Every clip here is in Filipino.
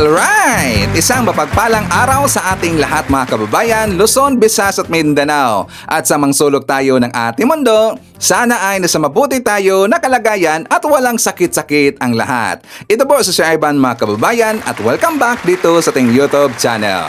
Alright! Isang mapagpalang araw sa ating lahat mga kababayan, Luzon, Visayas at Mindanao. At sa mangsulog tayo ng ating mundo, sana ay nasa mabuti tayo na kalagayan at walang sakit-sakit ang lahat. Ito po si Sir Ivan mga kababayan at welcome back dito sa ating YouTube channel.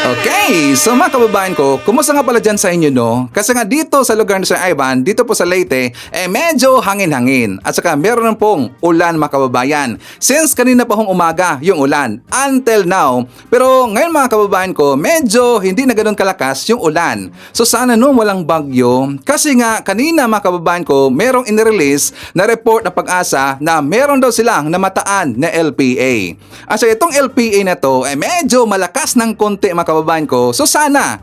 Okay, so mga kababayan ko, kumusta nga pala dyan sa inyo no? Kasi nga dito sa lugar ni Sir Ivan, dito po sa Leyte, medyo hangin-hangin. At saka meron pong ulan mga kababayan. Since kanina pa hong umaga yung ulan, until now. Pero ngayon mga kababayan ko, medyo hindi na ganun kalakas yung ulan. So sana no walang bagyo. Kasi nga kanina mga kababayan ko, merong inirelease na report na Pag-asa na meron daw silang namataan na LPA. At saka itong LPA na to, medyo malakas ng konti mga kababayan ko. So sana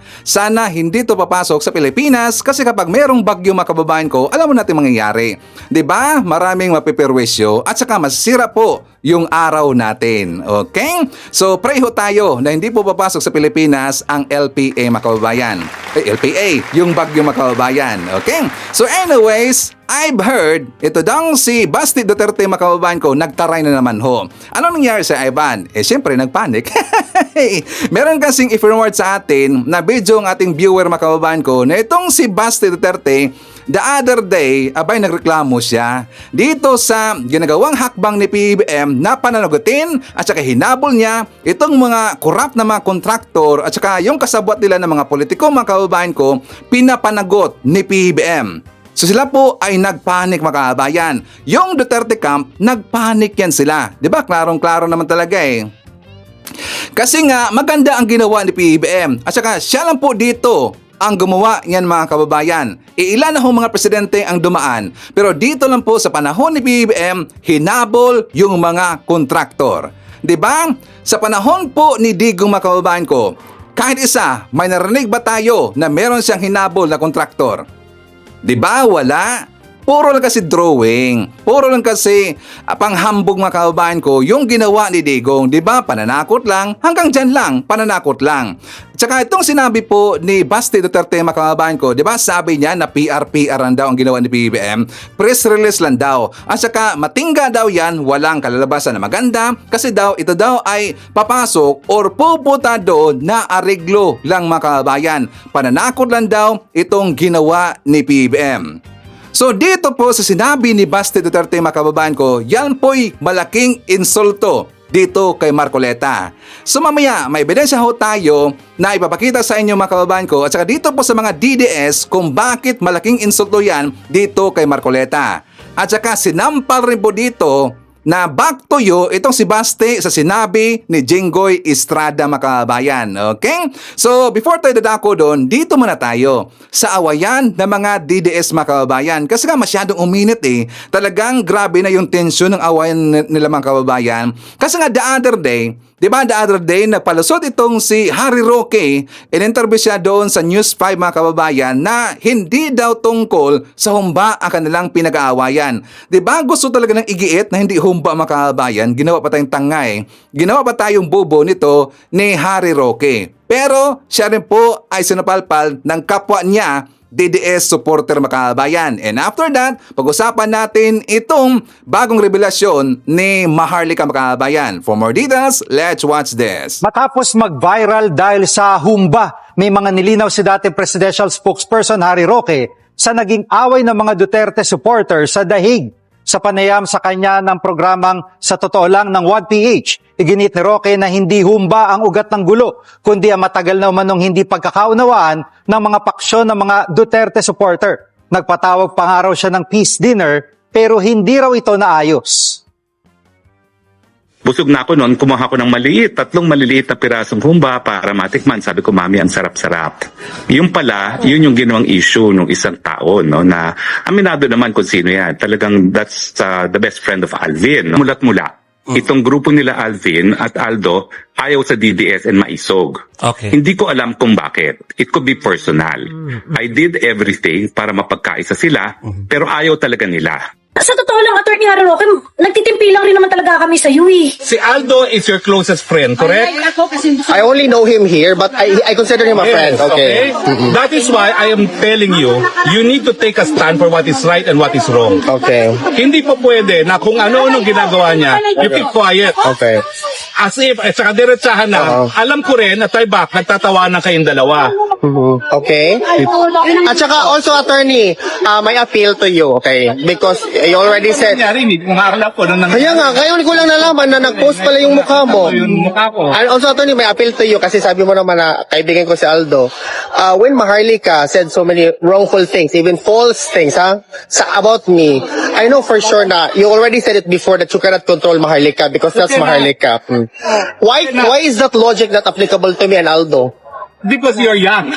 hindi to papasok sa Pilipinas kasi kapag merong bagyo mga kababayan ko, alam mo natin mangyayari. 'Di ba? Maraming mapiperwisyo at saka masisira po yung araw natin. Okay? So pray ho tayo na hindi po papasok sa Pilipinas ang LPA mga kababayan. LPA, yung bagyo mga kababayan. Okay? So anyways, I've heard, ito daw si Basti Duterte mga kababayan ko, nagtaray na naman ho. Ano nangyari sa Ivan? Siyempre, nagpanik. Meron kasing i-forward sa atin na video ng ating viewer mga kababayan ko na itong si Basti Duterte, the other day, nagreklamo siya dito sa ginagawang hakbang ni PBBM na pananagutin at saka hinabol niya itong mga corrupt na mga kontraktor at saka yung kasabwat nila ng mga politiko mga kababayan ko, pinapanagot ni PBBM. So sila po ay nagpanik mga kababayan. Yung Duterte camp, nagpanik yan sila. 'Di ba? Klarong-klaro naman talaga eh. Kasi nga maganda ang ginawa ni PBBM. At saka siya lang po dito ang gumawa niyan mga kababayan. Ilan na ho mga presidente ang dumaan. Pero dito lang po sa panahon ni PBBM, hinabol yung mga kontraktor. 'Di ba? Sa panahon po ni Digong mga kababayan ko, kahit isa, may narinig ba tayo na meron siyang hinabol na kontraktor? 'Di ba? Wala. Puro lang kasi drawing. Puro lang kasi panghambog mga kababayan ko yung ginawa ni Digong. 'Di ba? Pananakot lang. Hanggang dyan lang, pananakot lang. Tsaka itong sinabi po ni Basti Duterte mga kababayan ko, 'di ba? Sabi niya na PR lang daw ang ginawa ni PBBM. Press release lang daw. At saka matingga daw 'yan, walang kalalabasan na maganda kasi daw ito daw ay papasok or pupunta doon na ariglo lang mga kababayan. Pananakot lang daw itong ginawa ni PBBM. So dito po sa sinabi ni Basti Duterte mga kababayan ko, yan po'y malaking insulto dito kay Marcoleta. So mamaya may ebidensya ho tayo na ipapakita sa inyo mga kababayan ko at saka dito po sa mga DDS kung bakit malaking insulto yan dito kay Marcoleta. At saka sinampal rin po dito na back to you itong si Basti sa sinabi ni Jinggoy Estrada mga kababayan. Okay? So before tayo dadako doon, dito muna tayo sa awayan ng mga DDS mga kababayan. Kasi nga masyadong uminit eh. Talagang grabe na yung tensyon ng awayan nila mga kababayan. Kasi nga the other day, nagpalusot itong si Harry Roque, in-interview siya doon sa News 5 mga kababayan na hindi daw tungkol sa humba ang kanilang pinag-aawayan. 'Di ba? Gusto talaga ng igiit na hindi humba mga kababayan. Ginawa pa tayong tanga eh. Ginawa pa tayong bobo nito ni Harry Roque. Pero siya rin po ay sinapalpal ng kapwa niya DDS supporter mga kababayan. And after that, pag-usapan natin itong bagong revelasyon ni Maharlika mga kababayan. For more details, let's watch this. Matapos mag-viral dahil sa humba, may mga nilinaw si dating presidential spokesperson Harry Roque sa naging away ng mga Duterte supporters sa Dahig. Sa panayam sa kanya ng programang Sa Totoo Lang ng 1PH, iginit ni Roque na hindi humba ang ugat ng gulo, kundi ang matagal na umanong hindi pagkakaunawaan ng mga paksyon ng mga Duterte supporter. Nagpatawag pa nga raw siya ng peace dinner, pero hindi raw ito naayos. Busog na ako noon, kumuha ko ng tatlong maliliit na pirasong humba para matikman. Sabi ko, Mami, ang sarap-sarap. Yung pala, yun yung ginawang issue ng isang tao, no, na aminado naman kung sino yan. Talagang that's the best friend of Alvin. Mulat-mula. Itong grupo nila Alvin at Aldo ayaw sa DDS and maisog. Okay. Hindi ko alam kung bakit. It could be personal. I did everything para mapagkaisa sila, pero ayaw talaga nila. Sa totoo lang, Attorney Harry Roque, nagtitimpi lang rin naman talaga kami sa iyo eh. Si Aldo is your closest friend, correct? I only know him here, but I consider him a friend. Yes, Okay. That is why I am telling you, you need to take a stand for what is right and what is wrong. Okay. Hindi po pwede na kung ano-anong ginagawa niya, you keep quiet. Okay. As if, sa kadiretsahan na, alam ko rin na tayo back, nagtatawanan kayong dalawa. Okay. At saka also, attorney, may appeal to you, okay? Because you already said, Nangyari, hindi ko nga alam po. kaya nga, ngayon ko lang nalaman na nag-post pala yung mukha mo. Yung mukha ko. And also, attorney, may appeal to you kasi sabi mo naman na kaibigan ko si Aldo. When Maharlika said so many wrongful things, even false things, about me, I know for sure na you already said it before that you cannot control Maharlika because that's Maharlika. Why is that logic not applicable to me and Aldo? Because you're young.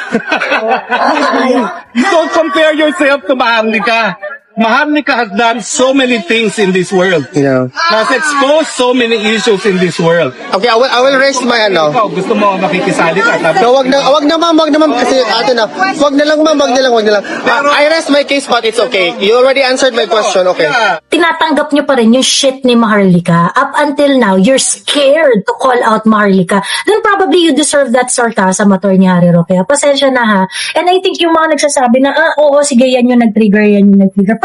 Don't compare yourself to Maharlika. Maharlika has done so many things in this world. Yeah. Has exposed so many issues in this world. Okay, I will raise my ano. Ikaw, gusto mo makikisali ka. Tapos, No, wag na ma'am, kasi ate na. Wag na lang ma'am, wag na lang. I rest my case but it's okay. You already answered my question, okay. Tinatanggap niyo pa rin yung shit ni Maharlika. Up until now, you're scared to call out Maharlika. Then probably you deserve that sarcasm, Attorney Harry Roque. Pasensya na ha. And I think yung mga nagsasabi na, oo, sige, yan yung nag-trigger.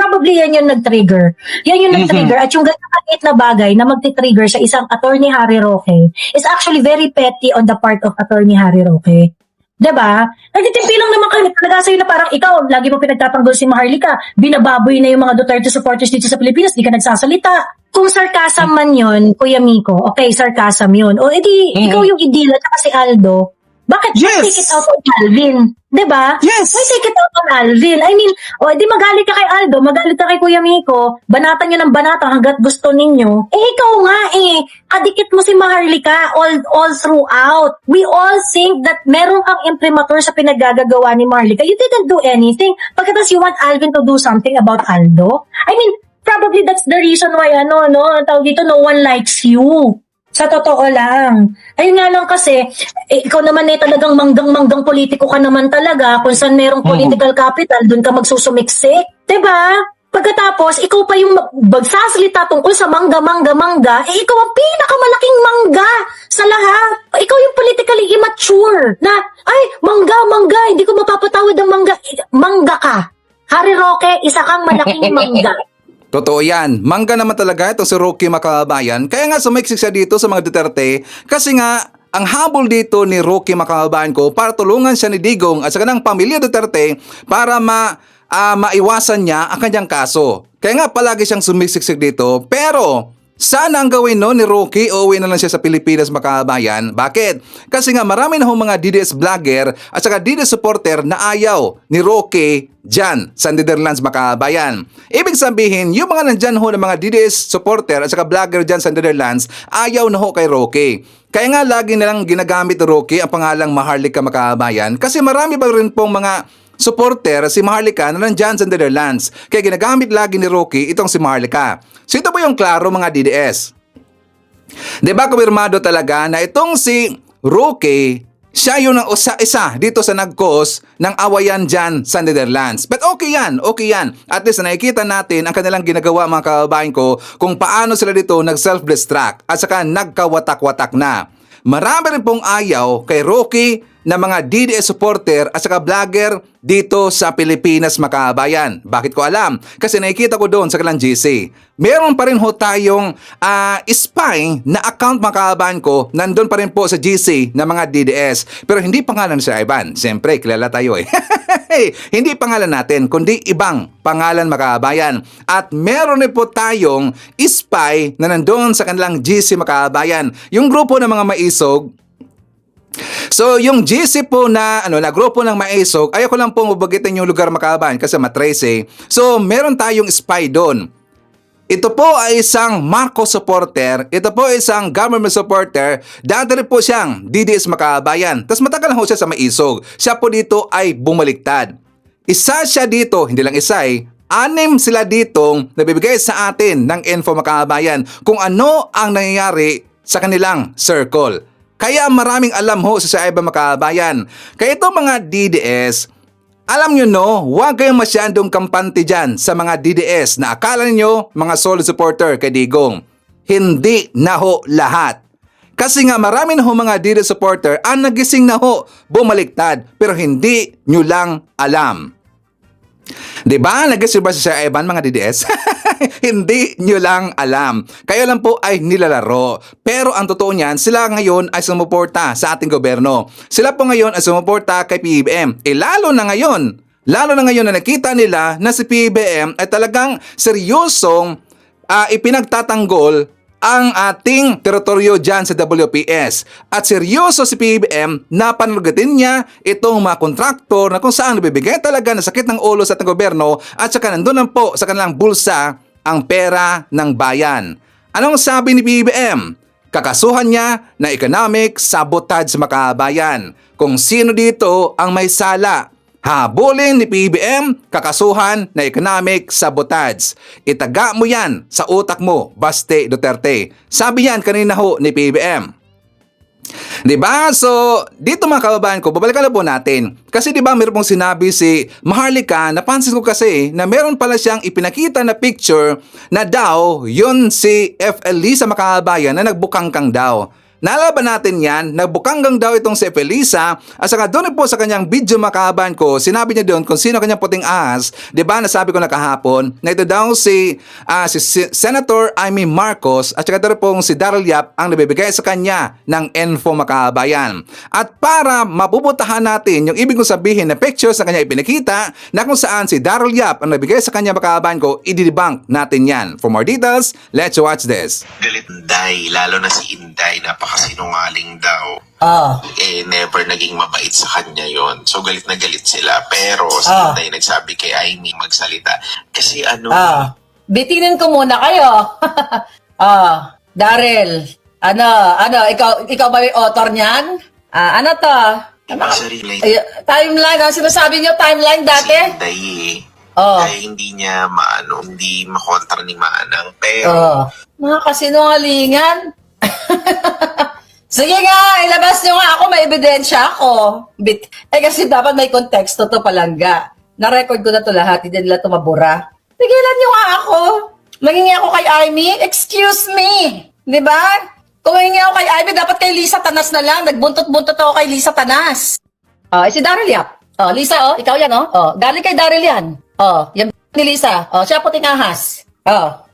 Probably yan yung nag-trigger. Yan yung nag-trigger. At yung ganyan kaliit na bagay na magti-trigger sa isang Attorney Harry Roque is actually very petty on the part of Attorney Harry Roque. Diba? Nagtitimpi lang naman kayo. Talaga sa'yo na parang ikaw, lagi mo pinagtatanggol si Maharlika. Binababoy na yung mga Duterte supporters dito sa Pilipinas. Di ka nagsasalita. Kung sarcasm man yun, Kuya Miko, okay, sarcasm yun. O edi, ikaw yung idila at si Aldo. Bakit Yes. take it out on Alvin? Diba? Yes. Why take it out on Alvin? I mean, o di magalit ka kay Aldo, magalit ka kay Kuya Miko, banatan nyo ng banatan hanggat gusto ninyo. Eh, ikaw nga kadikit mo si Maharlika all throughout. We all think that meron kang imprimatur sa pinaggagawa ni Maharlika. You didn't do anything. Pagkatapos you want Alvin to do something about Aldo? I mean, probably that's the reason why, tawag dito, no one likes you. Sa totoo lang. Ayun nga lang kasi, ikaw naman talagang manggang-manggang politiko ka naman talaga. Kung saan merong political capital, dun ka magsusumiksik. Diba? Pagkatapos, ikaw pa yung magsasalita tungkol sa mangga, ikaw ang pinakamalaking mangga sa lahat. Ikaw yung politically immature na, ay, mangga, hindi ko mapapatawad ang mangga. Mangga ka. Harry Roque, isa kang malaking mangga. Totoo yan. Mangga naman talaga itong si Roque Makabayan. Kaya nga sumiksik siya dito sa mga Duterte kasi nga ang habol dito ni Roque Makabayan ko para tulungan siya ni Digong at sa kanang pamilya Duterte para maiwasan niya ang kanyang kaso. Kaya nga palagi siyang sumiksik dito. Pero sana ang gawin ni Roque, uuwi na lang siya sa Pilipinas Makabayan. Bakit? Kasi nga marami na mga DDS vlogger at saka DDS supporter na ayaw ni Roque dyan sa Netherlands Makabayan. Ibig sabihin, yung mga nandyan ng mga DDS supporter at saka vlogger dyan sa Netherlands, ayaw na kay Roque. Kaya nga lagi nilang ginagamit ni Roque ang pangalang Maharlika Makabayan kasi marami ba rin pong mga supporter si Maharlika na nandyan sa Netherlands. Kaya ginagamit lagi ni Roque itong si Maharlika. So ito po yung klaro mga DDS. Diba kumpirmado talaga na itong si Roque, siya yung isa dito sa nag-cause ng awayan dyan sa Netherlands. But okay yan. At least nakikita natin ang kanilang ginagawa mga kababayan ko kung paano sila dito nag-self-destruct at saka nagkawatak-watak na. Marami rin pong ayaw kay Roque na mga DDS supporter at saka vlogger dito sa Pilipinas makabayan. Bakit ko alam? Kasi nakikita ko doon sa kalang GC. Meron pa rin ho tayong spy na account makabayan ko nandun pa rin po sa GC na mga DDS. Pero hindi pangalan si Ivan. Siyempre, kilala tayo Hindi pangalan natin, kundi ibang pangalan makabayan. At meron rin po tayong spy na nandun sa kanilang GC makabayan. Yung grupo ng mga maisog. So, yung GC po na grupo ng maisog, ayaw ko lang pong mabagitin yung lugar makabayan kasi matrace So, meron tayong spy doon. Ito po ay isang Marcos supporter. Ito po ay isang government supporter. Dati rin po siyang DDS makabayan. Tapos matagal na ho siya sa maisog. Siya po dito ay bumaliktad. Isa siya dito, hindi lang isa 6 sila ditong nabibigay sa atin ng info makabayan kung ano ang nangyayari sa kanilang circle. Kaya maraming alam ho sa iba makabayan. Kaya itong mga DDS, Alam nyo no, huwag kayong masyadong kampante dyan sa mga DDS na akala ninyo mga solid supporter kay Digong. Hindi na ho lahat. Kasi nga marami na ho mga DDS supporter ang nagising na ho, bumaliktad, pero hindi nyo lang alam. Diba? Nagising ba si Sir Evan mga DDS? Hindi nyo lang alam. Kayo lang po ay nilalaro. Pero ang totoo niyan, sila ngayon ay sumuporta sa ating gobyerno. Sila po ngayon ay sumuporta kay PBBM. Lalo na ngayon na nakita nila na si PBBM ay talagang seryosong ipinagtatanggol ang ating teritoryo dyan sa WPS. At seryoso si PBBM na panlugatin niya itong mga kontraktor na kung saan nabibigay talaga na sakit ng ulo sa ating gobyerno at saka nandun lang po sa kanilang bulsa ang pera ng bayan. Anong sabi ni PBBM? Kakasuhan niya na economic sabotage sa makabayan. Kung sino dito ang may sala, habulin ni PBBM, kakasuhan na economic sabotage. Itaga mo yan sa utak mo, Baste Duterte. Sabi yan kanina ho ni PBBM. Diba? So, dito mga kababayan ko, babalikan na po natin. Kasi diba meron pong sinabi si Maharlika, napansin ko kasi na meron pala siyang ipinakita na picture na daw yun si FL Lisa mga kababayan na nagbukangkang daw. Nalaban natin yan, nagbukanggang daw itong si Felisa at saka doon po sa kanyang video makahaban ko, sinabi niya doon kung sino kanyang puting ahas, di ba nasabi ko na kahapon, na ito daw si Senator Amy Marcos at saka doon pong si Daryl Yap ang nabibigay sa kanya ng info makahabayan. At para mabubutahan natin yung ibig kong sabihin na pictures na kanya ipinakita na kung saan si Daryl Yap ang nabigay sa kanya makahabayan ko, i-debunk natin yan. For more details, let's watch this. Galit Inday, lalo na si Inday, napakasinungaling daw. Never naging mabait sa kanya yon. So galit na galit sila. Pero si Inday nagsabi kay Amy magsalita. Kasi Bitinin ko muna kayo. Daryl, ikaw ba yung author niyan? Ano to? sarili Timeline, sinasabi niyo timeline dati? si Inday kaya hindi niya hindi makontra ni Manang. Pero Mga kasinungalingan. Sige nga, ilabas niyo nga ako, may ebidensya ako. Kasi dapat may konteksto to palangga. Na-record ko na to lahat, hindi nila to mabura. Tigilan niyo nga ako. Mangingi ako kay Amy, excuse me. Di ba? Kung mangingi ako kay Amy, dapat kay Lisa Tanas na lang. Nagbuntot-buntot ako kay Lisa Tanas. Si Daryl Yap. Lisa, ikaw yan, galing kay Daryl yan. Yan ni Lisa. Siya puting ahas.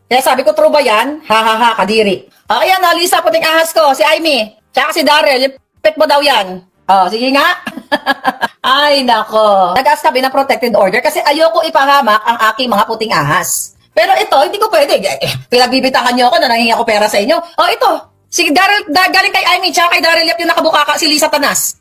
Kaya sabi ko, true ba yan? Ha, kadiri. Ayan, Lisa, puting ahas ko. Si Amy. Tsaka si Daryl, yung pet mo daw yan. Sige nga. Ay, nako. Nag-ask kami ng protected order kasi ayoko ipahamak ang aking mga puting ahas. Pero ito, hindi ko pwede. Pinagbibitangan niyo ako na nangingi ako pera sa inyo. Ito. Si Daryl, galing kay Amy, tsaka kay Daryl Yap yung nakabukaka, si Lisa Tanas.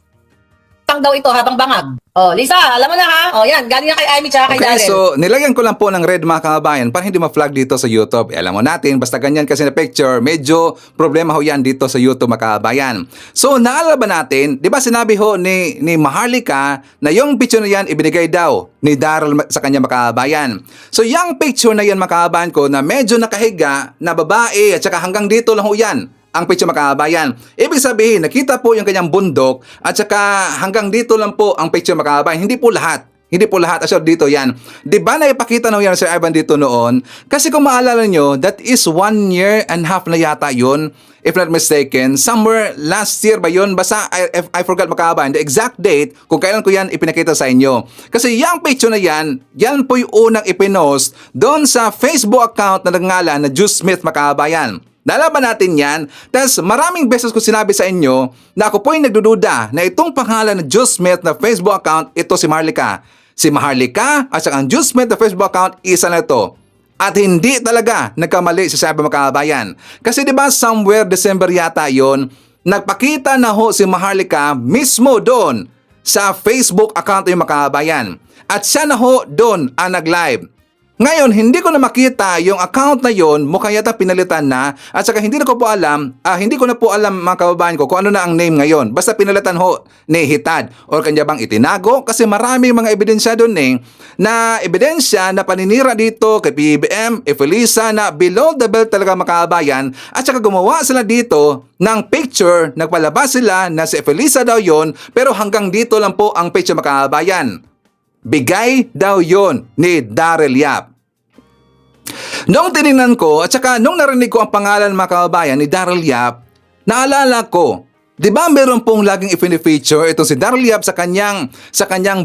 Tang daw ito habang bangag. Lisa, alam mo na ha? Yan, galing na kay Amy tsaka kay Daryl. So nilagyan ko lang po ng red mga kababayan para hindi ma-flag dito sa YouTube. Alam mo natin, basta ganyan kasi na picture, medyo problema ho yan dito sa YouTube mga kababayan. So naalala ba natin, di ba sinabi ho ni Maharlika na yung picture na yan ibinigay daw ni Daryl sa kanya mga kababayan. So yung picture na yan mga kababayan ko na medyo nakahiga na babae at saka hanggang dito lang ho yan ang picture makabayan. Ibig sabihin, nakita po yung kanyang bundok at saka hanggang dito lang po ang picture makabayan. Hindi po lahat. Hindi po lahat. Asya dito yan. Di ba na ipakita na yan Sir Ivan dito noon? Kasi kung maalala nyo, that is 1.5 years na yata yun. If not mistaken, somewhere last year ba yun? Basta I forgot makabayan. The exact date kung kailan ko yan ipinakita sa inyo. Kasi yung picture na yan po yung unang ipinost doon sa Facebook account na nagngalan na Juice Smith makabayan. Nalaban natin yan. Tapos maraming beses ko sinabi sa inyo na ako po yung nagdududa na itong pangalan na Juice Smith na Facebook account, ito si Maharlika. Si Maharlika at saka ang Juice Smith na Facebook account, isa na ito. At hindi talaga nagkamali sa sabi mga kababayan. Kasi diba somewhere December yata yon, nagpakita na ho si Maharlika mismo doon sa Facebook account yung mga kababayan. At siya na ho doon ang nag-live. Ngayon, hindi ko na makita yung account na yon, mukhang yata pinalitan na at saka hindi ko na po alam mga kababayan ko kung ano na ang name ngayon. Basta pinalitan ho ni Hitad or kanya bang itinago kasi maraming mga ebidensya doon na ebidensya na paninira dito kay PBBM, Felisa na below the belt talaga mga kababayan at saka gumawa sila dito ng picture, nagpalabas sila na si Felisa daw yon pero hanggang dito lang po ang picture mga kababayan. bigay daw yon ni Daryl Yap. Nung tinignan ko at saka nung narinig ko ang pangalan mga kababayan ni Daryl Yap, naalala ko, di ba meron pong laging i-feature itong si Daryl Yap sa kanyang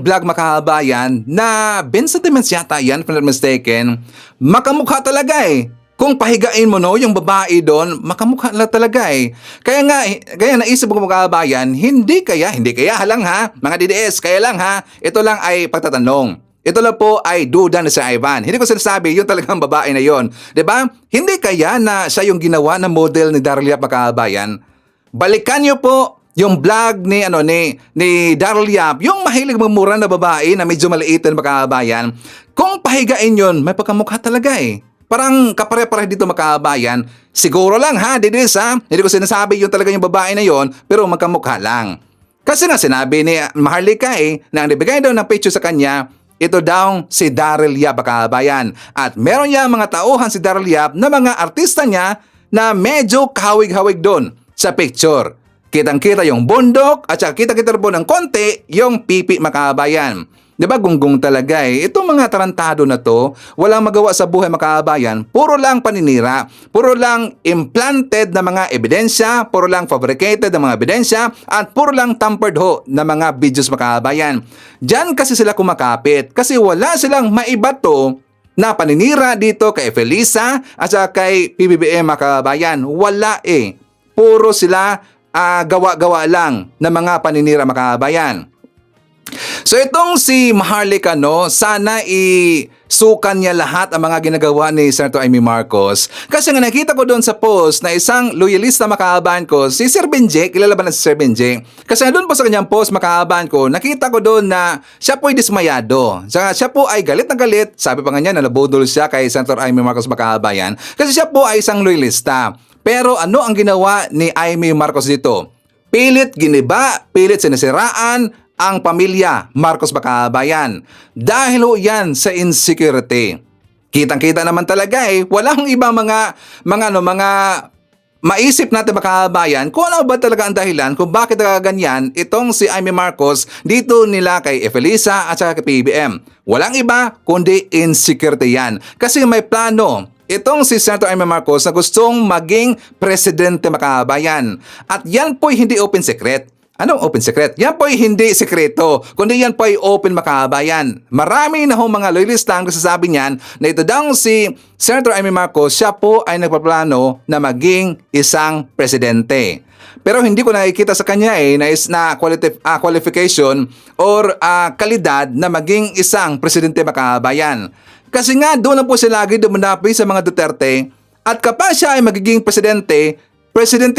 vlog mga kababayan na Ben Sentiments yata yan, if I'm not mistaken, makamukha talaga eh. Kung pahigain mo no, yung babae doon, makamukha na talaga eh. Kaya naisip ko mga kababayan, hindi kaya halang ha, mga DDS, kaya lang ha, ito lang ay pagtatanong. Ito lang po ay duda na si Ivan. Hindi ko sinasabi, yun talagang babae na yon. Diba? Hindi kaya na siya yung ginawa na model ni Daryl Yap mga kababayan? Balikan niyo po yung vlog ni Daryl Yap, yung mahilig magmura na babae na medyo maliitan mga kababayan. Kung pahigain yun, may pagkamukha talaga eh. Parang kapare-pare dito makabayan. Siguro lang ha, Didis ha. Hindi ko sinasabi yun talaga yung babae na yon, pero magkamukha lang. Kasi nga sinabi ni Maharlika na ang nabigay daw ng picture sa kanya, ito daw si Daryl Yap makabayan. At meron niya mga tauhan si Daryl Yap na mga artista niya na medyo kahawig-hawig doon sa picture. Kitang-kita yung bundok at saka kita-kita po ng konti yung pipi makabayan. Diba gunggong talaga eh. Itong mga tarantado na to, walang magawa sa buhay makabayan, puro lang paninira, puro lang implanted na mga ebidensya, puro lang fabricated na mga ebidensya, at puro lang tampered ho na mga videos makabayan. Diyan kasi sila kumakapit kasi wala silang maibato na paninira dito kay Felisa at saka kay PBBM makabayan. Wala eh. Puro sila gawa-gawa lang na mga paninira makabayan. So itong si Maharlika sana isukan niya lahat ang mga ginagawa ni Senator Amy Marcos. Kasi nga nakita ko doon sa post na isang loyalista makahabahan ko, si Sir Benjek, kilala ba na si Sir Benjek? Kasi doon po sa kanyang post makahabahan ko, nakita ko doon na siya po ay dismayado. Siya po ay galit na galit, sabi pa nga niya, nalabudol siya kay Senator Amy Marcos makahabayan. Kasi siya po ay isang loyalista. Pero ano ang ginawa ni Amy Marcos dito? Pilit giniba, pilit sinisiraan ang pamilya Marcos makabayan. Dahil ho yan sa insecurity. Kitang-kita naman talaga eh. Walang ibang mga maisip natin makabayan kung ano ba talaga ang dahilan kung bakit ganyan itong si Amy Marcos dito nila kay Felisa at saka kay PBM. Walang iba kundi insecurity yan. Kasi may plano itong si Senator Amy Marcos na gustong maging presidente makabayan. At yan po'y hindi open secret. Anong open secret? Yan po'y hindi sekreto, kundi yan po'y open makabayan. Marami na mga loyalista ang sasabi niyan na ito daw si Senator Amy Marcos, siya po ay nagpaplano na maging isang presidente. Pero hindi ko nakikita sa kanya na qualification or kalidad na maging isang presidente makabayan. Kasi nga doon na po siya lagi dumadapi sa mga Duterte at kapag siya ay magiging presidente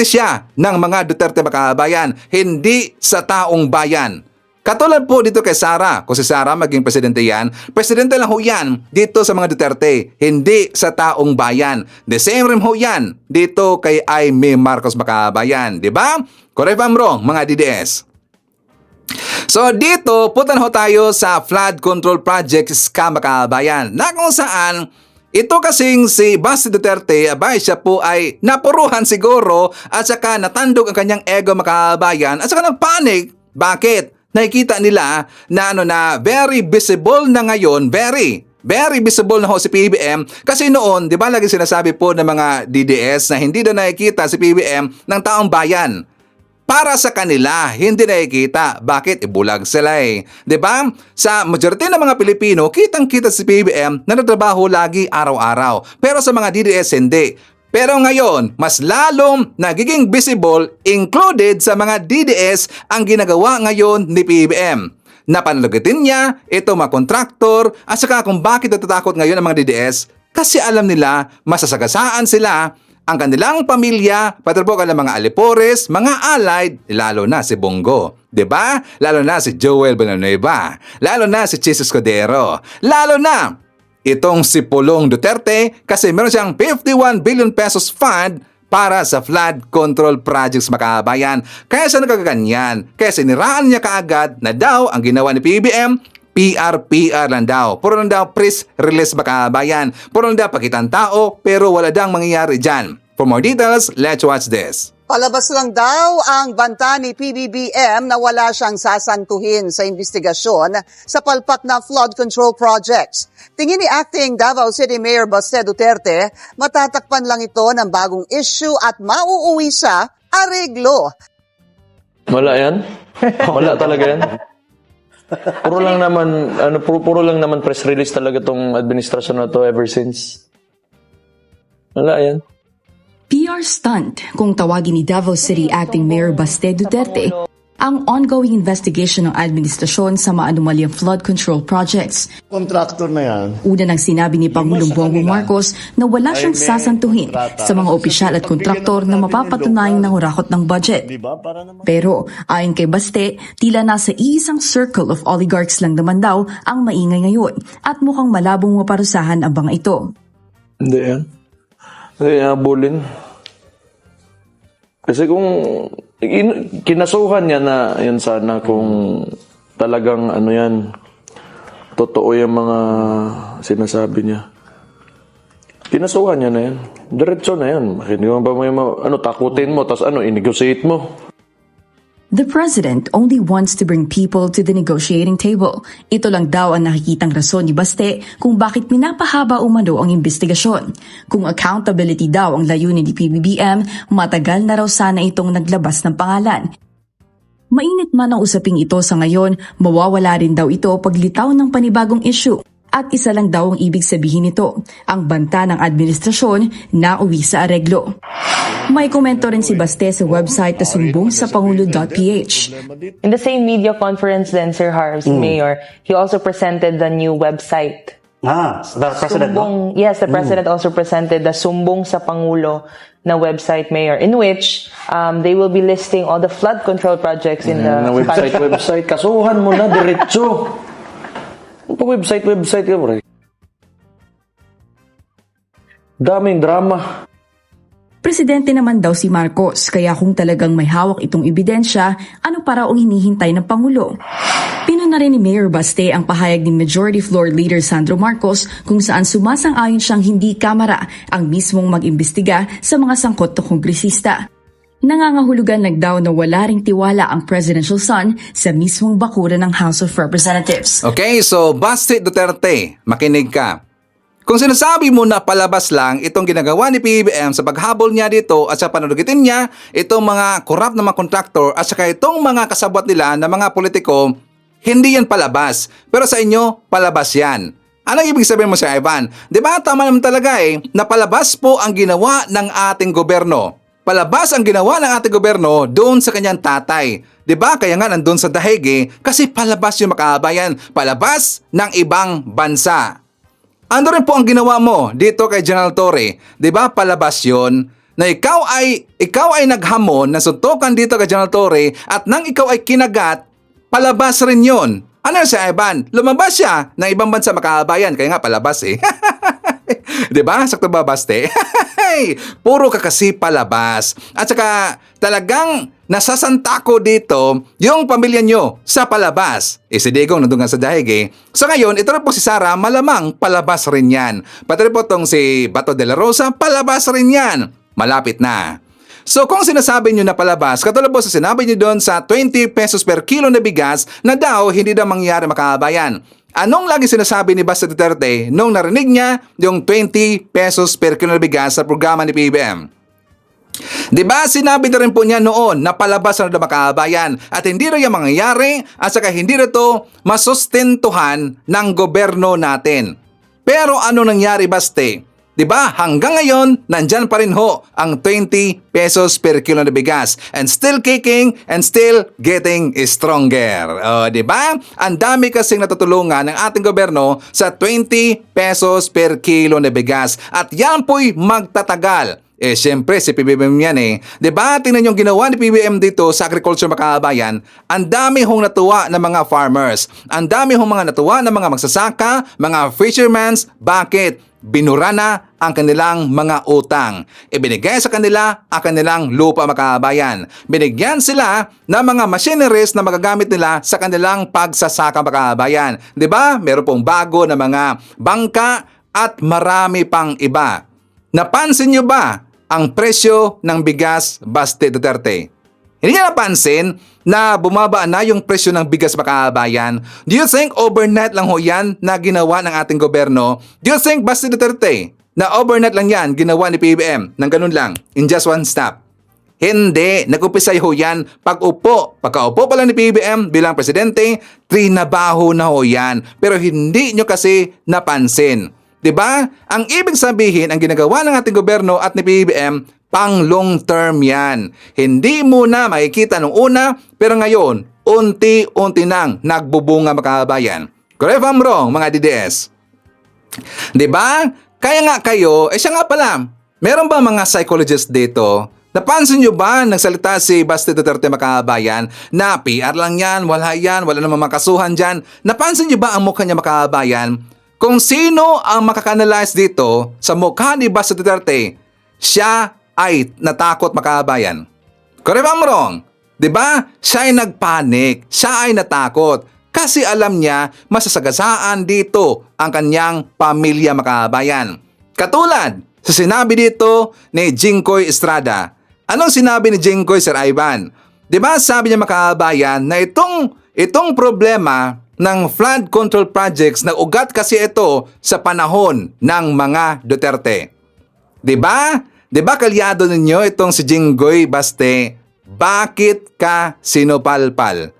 siya ng mga Duterte makabayan, hindi sa taong bayan. Katulad po dito kay Sara. Kung si Sara maging presidente yan, presidente lang ho yan dito sa mga Duterte, hindi sa taong bayan. The same rin ho yan dito kay Amy Marcos makabayan. Diba? Correct ba wrong, mga DDS? So dito, punta na ho tayo sa flood control project scam makabayan na kung saan ito kasing si Basti Duterte, siya po ay napuruhan siguro at saka natandog ang kanyang ego makabayan at saka nagpanik. Bakit? Nakikita nila na very visible na ngayon, very visible na ho si PBM kasi noon, di ba lagi sinasabi po ng mga DDS na hindi na nakikita si PBM ng taong bayan. Para sa kanila, hindi nakikita. Bakit? Ibulag sila eh. Diba? Sa majority ng mga Pilipino, kitang-kita si PBM na nagtrabaho lagi araw-araw. Pero sa mga DDS, hindi. Pero ngayon, mas lalong nagiging visible, included sa mga DDS, ang ginagawa ngayon ni PBM. Napanlugitin niya, ito mga kontraktor, at saka kung bakit natatakot ngayon ang mga DDS, kasi alam nila, masasagasaan sila, ang kanilang pamilya, pati po kanilang mga alipores, mga allied, lalo na si Bongo. Diba? Lalo na si Joel Villanueva. Lalo na si Chis Escudero. Lalo na itong si Pulong Duterte kasi meron siyang 51 billion pesos fund para sa flood control projects makabayan. Kaya siya nagkaganyan. Kaya siniraan niya kaagad na daw ang ginawa ni PBM, PR lang daw. Puro lang daw press release makabayan. Puro lang daw pakitang tao pero wala daw mangyayari dyan. For more details, let's watch this. Palabas lang daw ang banta ni PBBM na wala siyang sasantuhin sa investigasyon sa palpak na flood control projects. Tingin ni Acting Davao City Mayor Baste Duterte, matatakpan lang ito ng bagong issue at mauuwi sa areglo. Wala yan? Wala talaga yan? Puro lang naman press release talaga tong administrasyon na to ever since. Wala yan. PR stunt kung tawagin ni Davao City Acting Mayor Baste Duterte ang ongoing investigation ng administrasyon sa maanumalyang flood control projects. Contractor na yan. Una nang sinabi ni Pangulong Bongbong Marcos na wala siyang sasantuhin sa mga opisyal at kontraktor na mapapatunayang nangurakot ng budget. Pero ayon kay Baste, tila nasa iisang circle of oligarchs lang naman daw ang maingay ngayon at mukhang malabong maparusahan ang mga ito. Hindi yan. Hindi yan abulin. Kasi kung kinasuhan niya na yan sana kung talagang ano yan, totoo yung mga sinasabi niya. Kinasuhan niya na yan. Diretso na yan. Hindi mo ba takutin mo, tapos i-negotiate mo. The president only wants to bring people to the negotiating table. Ito lang daw ang nakikitang rason ni Baste kung bakit pinapahaba umano ang investigasyon. Kung accountability daw ang layunin ni PBBM, matagal na raw sana itong naglabas ng pangalan. Mainit man ang usaping ito sa ngayon, mawawala rin daw ito paglitaw ng panibagong issue. At isa lang daw ang ibig sabihin nito, ang banta ng administrasyon na uwi sa areglo. May komento rin si Baste sa website na sumbongsapangulo.ph. In the same media conference then, Sir Harves, Mayor, he also presented the new website. The president, no? Yes, the president also presented the Sumbong sa Pangulo na website, Mayor, in which they will be listing all the flood control projects in the Website. Kasuhan mo na, diretso. Website ka, bro. Daming drama. Presidente naman daw si Marcos, kaya kung talagang may hawak itong ebidensya, ano para ang hinihintay ng Pangulo? Pinuna rin ni Mayor Baste ang pahayag ni Majority Floor Leader Sandro Marcos kung saan sumasang-ayon siyang hindi kamara ang mismong mag-imbestiga sa mga sangkot na kongresista. Nangangahulugan lang daw na wala ring tiwala ang presidential son sa mismong bakura ng House of Representatives. Okay, so Baste Duterte, makinig ka. Kung sinasabi mo na palabas lang itong ginagawa ni PBBM sa paghabol niya dito at sa panunugitin niya itong mga corrupt na mga kontraktor at saka itong mga kasabwat nila na mga politiko, hindi yan palabas. Pero sa inyo, palabas yan. Anong ibig sabihin mo, Sir Ivan? Diba tama naman talaga na palabas po ang ginawa ng ating gobyerno. Palabas ang ginawa ng ating gobyerno doon sa kanyang tatay. Diba? Kaya nga nandun sa dahig kasi palabas yung makabayan. Palabas ng ibang bansa. Ano rin po ang ginawa mo dito kay General Torre? Diba? Palabas yun na ikaw ay naghamon na suntukan dito kay General Torre at nang ikaw ay kinagat, palabas rin yun. Ano si Ivan? Lumabas siya ng ibang bansa makabayan. Kaya nga palabas Diba? Sakto ba, Baste? Puro ka kasi palabas. At saka talagang nasasantako dito yung pamilya nyo sa palabas. Si Digong nandun nga sa dahig So ngayon, ito rin po si Sara, malamang palabas rin yan. Pati rin po tong si Bato de la Rosa, palabas rin yan. Malapit na. So kung sinasabi nyo na palabas, katulad po sa sinabi nyo doon sa 20 pesos per kilo na bigas na daw hindi daw mangyari makabayan. Anong lagi sinasabi ni Baste Duterte nung narinig niya yung 20 pesos per kilo na bigas sa programa ni PBBM? Diba sinabi na rin po niya noon na palabas na makabayan at hindi na yung mangyayari at saka hindi na to masustentuhan ng gobyerno natin. Pero ano nangyari, Baste? Diba? Hanggang ngayon, nandyan pa rin ho ang 20 pesos per kilo na bigas. And still kicking and still getting stronger. Diba? Ang dami kasing natutulungan ng ating gobyerno sa 20 pesos per kilo na bigas. At yan po'y magtatagal. Siyempre, si PBBM yan Diba? Tingnan yung ginawa ni PBBM dito sa agriculture makabayan. Ang dami hong natuwa ng mga farmers. Ang dami hong mga natuwa ng mga magsasaka, mga fishermen. Bakit? Binura na ang kanilang mga utang. Ibinigay sa kanila ang kanilang lupa makabayan. Binigyan sila ng mga machineries na magagamit nila sa kanilang pagsasaka makabayan. Diba? Meron pong bago na mga bangka at marami pang iba. Napansin nyo ba ang presyo ng bigas Baste Duterte. Hindi niya napansin na bumaba na yung presyo ng bigas mga kabayan. Do you think overnight lang ho yan na ginawa ng ating gobyerno? Do you think Baste Duterte na overnight lang yan ginawa ni PBBM ng ganun lang, in just one stop? Hindi, nag-umpisa ho yan pagkaupo pa lang ni PBBM bilang presidente, trinabaho na ho yan. Pero hindi nyo kasi napansin. 'Di ba? Ang ibig sabihin, ang ginagawa ng ating gobyerno at ni PBBM, pang long term yan. Hindi muna makikita nung una, pero ngayon, unti-unti nang nagbubunga mga kabayan. Correct if I'm wrong, mga DDS. 'Di ba? Kaya nga kayo, siya nga pala, meron ba mga psychologist dito? Napansin nyo ba nagsalita si Baste Duterte mga kabayan na PR lang yan, wala namang makasuhan dyan? Napansin nyo ba ang mukha niya mga kabayan? Kung sino ang makakanalize dito sa mukha ni Baste Duterte, siya ay natakot mga kabayan. Correct ba I'm wrong? Diba? Siya ay nagpanik, siya ay natakot. Kasi alam niya masasagasaan dito ang kanyang pamilya mga kabayan. Katulad sa sinabi dito ni Jinggoy Estrada. Anong sinabi ni Jinggoy, Sir Ivan? Diba sabi niya mga kabayan na itong problema ng flood control projects na ugat kasi ito sa panahon ng mga Duterte. Diba? Diba kalyado ninyo itong si Jinggoy Baste? Bakit ka sinupalpal?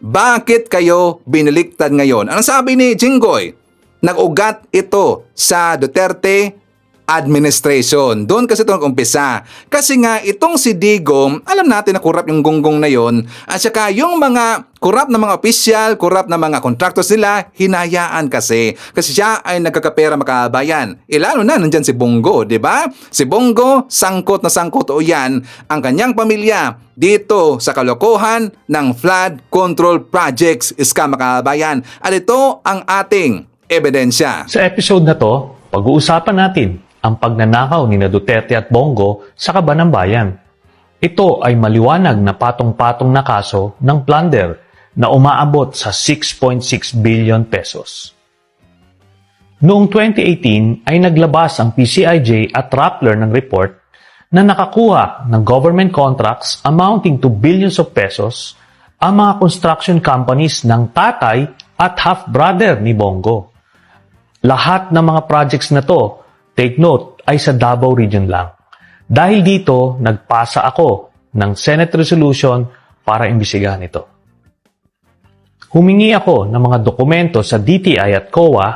Bakit kayo binaliktad ngayon? Anong sabi ni Jinggoy? Nag-ugat ito sa Duterte administration. Doon kasi ito nag-umpisa. Kasi nga, itong si Digong, alam natin na kurap yung gonggong na yon. At saka yung mga kurap na mga opisyal, kurap na mga contractors nila, hinayaan kasi. Kasi siya ay nagkakapera mga kabayan. Lalo na, nandyan si Bongo, di ba? Si Bongo, sangkot na sangkot o yan, ang kanyang pamilya dito sa kalokohan ng flood control projects iska mga kabayan. At ito ang ating ebidensya. Sa episode na to, pag-uusapan natin ang pagnanakaw ni Duterte at Bongo sa Kaban ng Bayan. Ito ay maliwanag na patong-patong na kaso ng plunder na umaabot sa 6.6 billion pesos. Noong 2018 ay naglabas ang PCIJ at Rappler ng report na nakakuha ng government contracts amounting to billions of pesos ang mga construction companies ng tatay at half-brother ni Bongo. Lahat ng mga projects na to, take note, ay sa Davao Region lang. Dahil dito, nagpasa ako ng Senate Resolution para imbisigahan ito. Humingi ako ng mga dokumento sa DTI at COA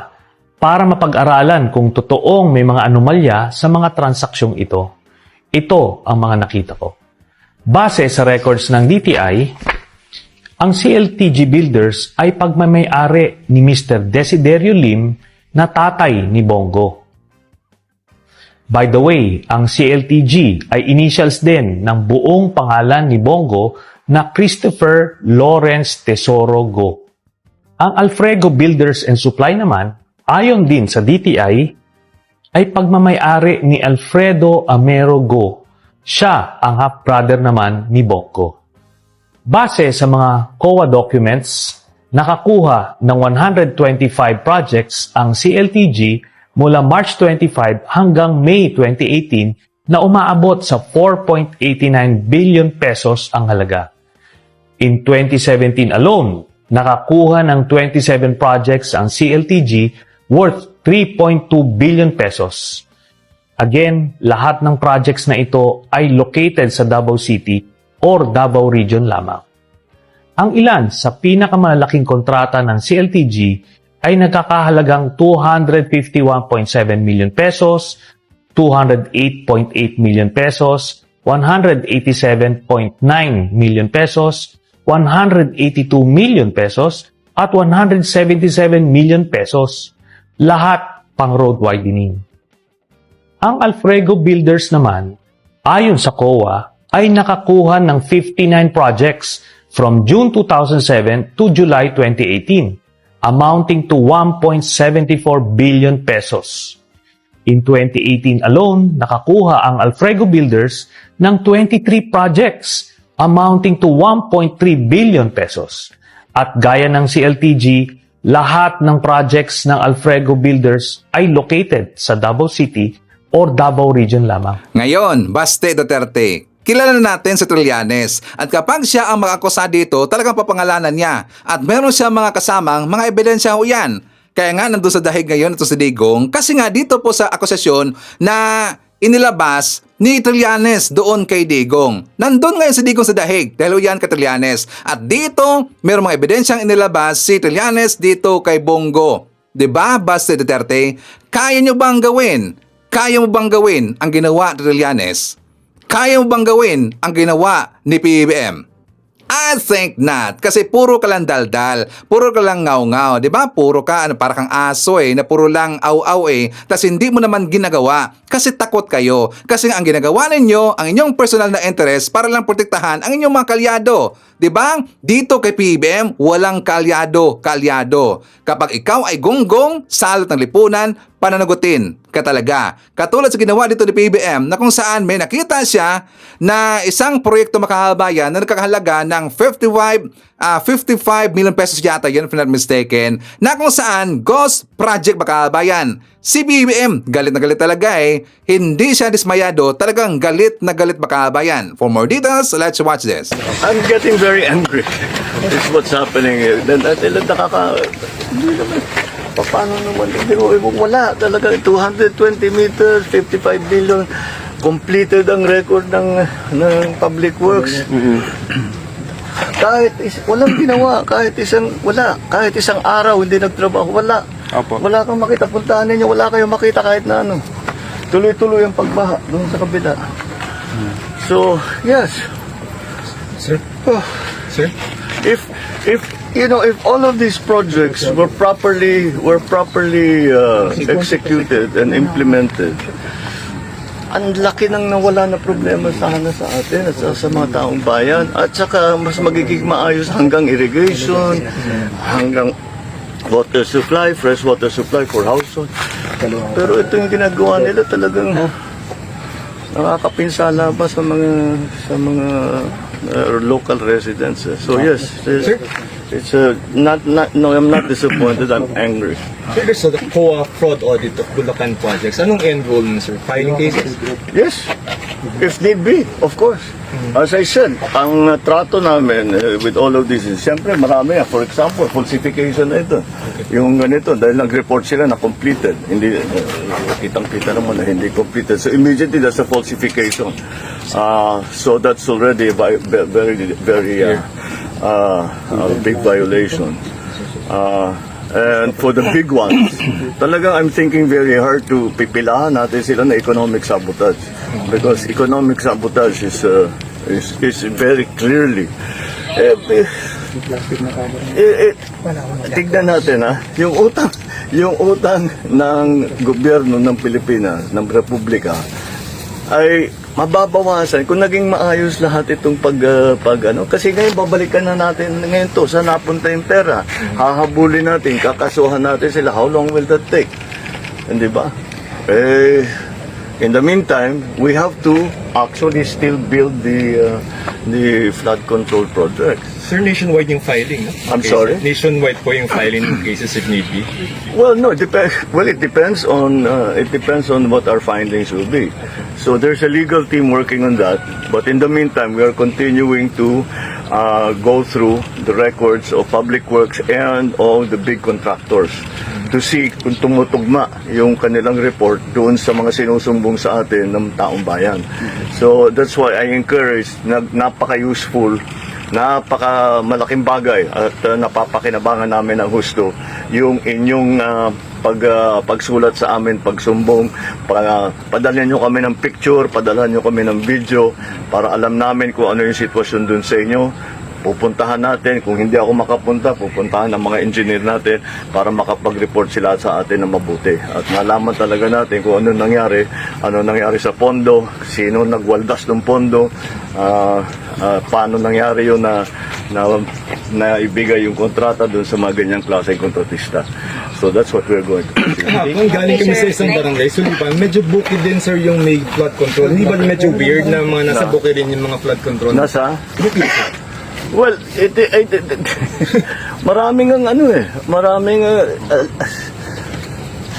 para mapag-aralan kung totoong may mga anomalya sa mga transaksyong ito. Ito ang mga nakita ko. Base sa records ng DTI, ang CLTG Builders ay pagmamay-ari ni Mr. Desiderio Lim na tatay ni Bongo. By the way, ang CLTG ay initials din ng buong pangalan ni Bongo na Christopher Lawrence Tesoro Go. Ang Alfredo Builders and Supply naman, ayon din sa DTI, ay pagmamay-ari ni Alfredo Amero Go. Siya ang half-brother naman ni Bongo. Base sa mga COA documents, nakakuha ng 125 projects ang CLTG mula March 25 hanggang May 2018 na umaabot sa 4.89 billion pesos ang halaga. In 2017 alone, nakakuha ng 27 projects ang CLTG worth 3.2 billion pesos. Again, lahat ng projects na ito ay located sa Davao City or Davao Region lamang. Ang ilan sa pinakamalaking kontrata ng CLTG ay nagkakahalagang 251.7 million pesos, 208.8 million pesos, 187.9 million pesos, 182 million pesos, at 177 million pesos. Lahat pang road widening. Ang Alfredo Builders naman, ayon sa COA, ay nakakuha ng 59 projects from June 2007 to July 2018. Amounting to 1.74 billion pesos. In 2018 alone, nakakuha ang Alfredo Builders ng 23 projects amounting to 1.3 billion pesos. At gaya ng CLTG, lahat ng projects ng Alfredo Builders ay located sa Davao City or Davao Region lamang. Ngayon, Baste Duterte, kilala na natin si Trillanes at kapag siya ang makakusa dito, talagang papangalanan niya at meron siya mga kasamang mga ebidensya ho yan. Kaya nga nandun sa dahig ngayon ito si Digong kasi nga dito po sa akusasyon na inilabas ni Trillanes doon kay Digong. Nandun ngayon si Digong sa dahig dahil yan kay Trillanes. At dito, meron mga ebidensyang inilabas si Trillanes dito kay Bongo. Diba, Baste Duterte? Kaya nyo bang gawin? Kaya mo bang gawin ang ginawa ni Trillanes? Kaya mo bang gawin ang ginawa ni PBBM? I think not. Kasi puro ka lang daldal. Puro ka lang ngaw-ngaw. Diba? Puro ka, para kang aso na puro lang aw-aw tas hindi mo naman ginagawa. Kasi takot kayo. Kasi ang ginagawa ninyo, ang inyong personal na interest para lang protektahan ang inyong mga kalyado. Diba? Dito kay PBBM, walang kalyado. Kapag ikaw ay gonggong, salot ng lipunan, pananagutin ka talaga. Katulad sa ginawa dito ni PBBM na kung saan may nakita siya na isang proyekto makakabayan na nagkakahalaga ng 55 million pesos yata yun if not mistaken, na kung saan Ghost Project Makakabayan. Si PBBM, galit na galit talaga Hindi siya dismayado, talagang galit na galit Makakabayan. For more details, let's watch this. I'm getting very angry. It's what's happening here. Hindi naman. Paano naman? Wala talaga. 220 meters, 55 billion. Completed ang record ng Public Works. Walang ginawa. Kahit isang araw hindi nagtrabaho. Wala. Wala kang makita. Puntahan ninyo. Wala kayong makita kahit na ano. Tuloy-tuloy ang pagbaha doon sa kabila. So, yes. Sir? Sir? If all of these projects were properly executed and implemented, ang laki nang nawala na problema sana sa atin at sa mga taong bayan, at saka mas magiging maayos hanggang irrigation, hanggang water supply, fresh water supply for household. Pero ito yung ginagawa nila, talagang nakakapinsala ba sa mga local residents. So yes, I'm not disappointed, I'm angry. Sir, there's the COA fraud audit of Bulacan projects. Anong end goal nun, sir? Filing cases? Yes, if need be, of course. As I said, ang trato namin with all of this is, siyempre marami. For example, falsification na ito. Yung ganito, dahil nag-report sila na completed. Hindi, kitang-kita naman na hindi completed. So immediately, that's a falsification. So that's already a very big violation. And for the big ones, talagang I'm thinking very hard to pipilahan natin sila na economic sabotage. Because economic sabotage is very clearly tignan natin yung utang ng gobyerno ng Pilipinas, ng Republika, ay mababawasan kung naging maayos lahat itong kasi ngayon babalikan na natin ngayon to, saan napunta yung pera, hahabulin natin, kakasuhan natin sila, how long will that take? Hindi ba? In the meantime, we have to actually still build the flood control project. Sir, nationwide yung filing, no? I'm sorry? Nationwide po yung filing ng cases if need be. Well, no, it depends on what our findings will be. So there's a legal team working on that, but in the meantime, we are continuing to go through the records of Public Works and all the big contractors to see kung tumutugma yung kanilang report doon sa mga sinusumbong sa atin ng taong bayan. So that's why I encourage, napaka-useful, napaka-malaking bagay at napapakinabangan namin ng husto yung inyong pagsulat sa amin, pagsumbong, padalhan nyo kami ng picture, padalhan nyo kami ng video para alam namin kung ano yung sitwasyon dun sa inyo. Pupuntahan natin, kung hindi ako makapunta, pupuntahan ng mga engineer natin para makapag-report sila sa atin na mabuti. At nalaman talaga natin kung ano nangyari sa pondo, sino nagwaldas ng pondo, paano nangyari yun na ibigay yung kontrata dun sa mga ganyang klaseng kontratista. So that's what we're going to do. Kung galing kami sa isang barangay, Sulipan, medyo bukid din sir yung may flood control. Hindi ba medyo weird na mga nasa bukid din yung mga flood control? Nasa? Bukid. Well, maraming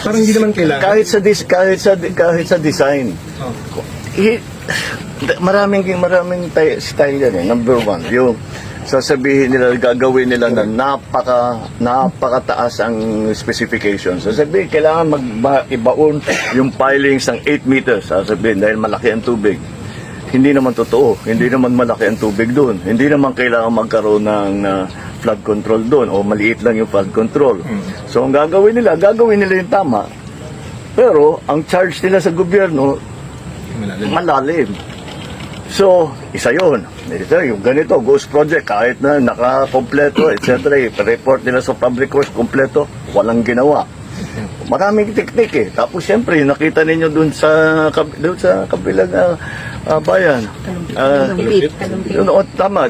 Parang hindi naman kailangan. Kahit sa design. Maraming style yan eh. Number one, yung sasabihin nila, gagawin nila na napakataas ang specifications. Sasabihin, kailangan ibaon yung pilings ng 8 meters. Sasabihin, dahil malaki ang tubig. Hindi naman totoo. Hindi naman malaki ang tubig doon. Hindi naman kailangan magkaroon ng flood control doon o maliit lang yung flood control. So, ang gagawin nila yung tama. Pero, ang charge nila sa gobyerno, malalim. So, isa yun. Yung ganito, ghost project, kahit na nakakompleto, etc. report nila sa public works, kompleto, walang ginawa. Maraming teknik eh. Tapos siyempre, nakita ninyo dun sa kabilang bayan. Tama,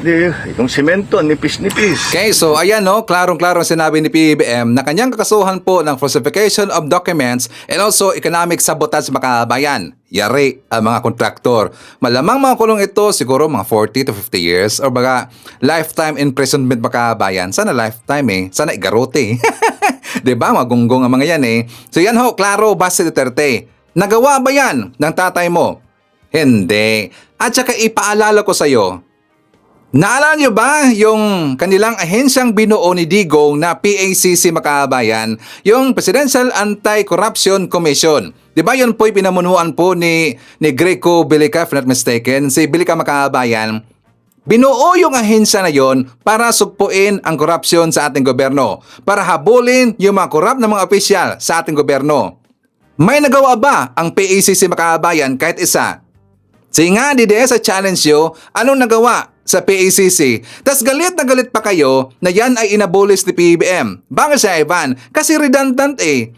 yung simento, nipis-nipis. Okay, so ayan no, klarong-klarong sinabi ni PBBM na kanyang kakasuhan po ng falsification of documents and also economic sabotage sa makabayan. Yari ang mga kontraktor. Malamang mga kulong ito siguro mga 40 to 50 years or baga lifetime imprisonment makabayan. Sana lifetime eh. Sana igarote. Diba? Magunggong ang mga yan eh. So yan ho, klaro, base Duterte. Nagawa ba yan ng tatay mo? Hindi. At saka ipaalala ko sa'yo, naalala nyo ba yung kanilang ahensyang binuo ni Digong na PACC Makabayan, yung Presidential Anti-Corruption Commission? Diba yun po'y pinamunuan po ni Greco Bilica, if not mistaken, si Bilica Makabayan. Binuo yung ahensya na yon para sugpuin ang korupsyon sa ating gobyerno, para habulin yung mga korap na mga opisyal sa ating gobyerno. May nagawa ba ang PACC Makabayan kahit isa? Sige nga, DDS, sa challenge yo, anong nagawa sa PACC? Tas galit na galit pa kayo na yan ay inabolis ni PBBM. Bakit siya, Ivan? Kasi redundant eh.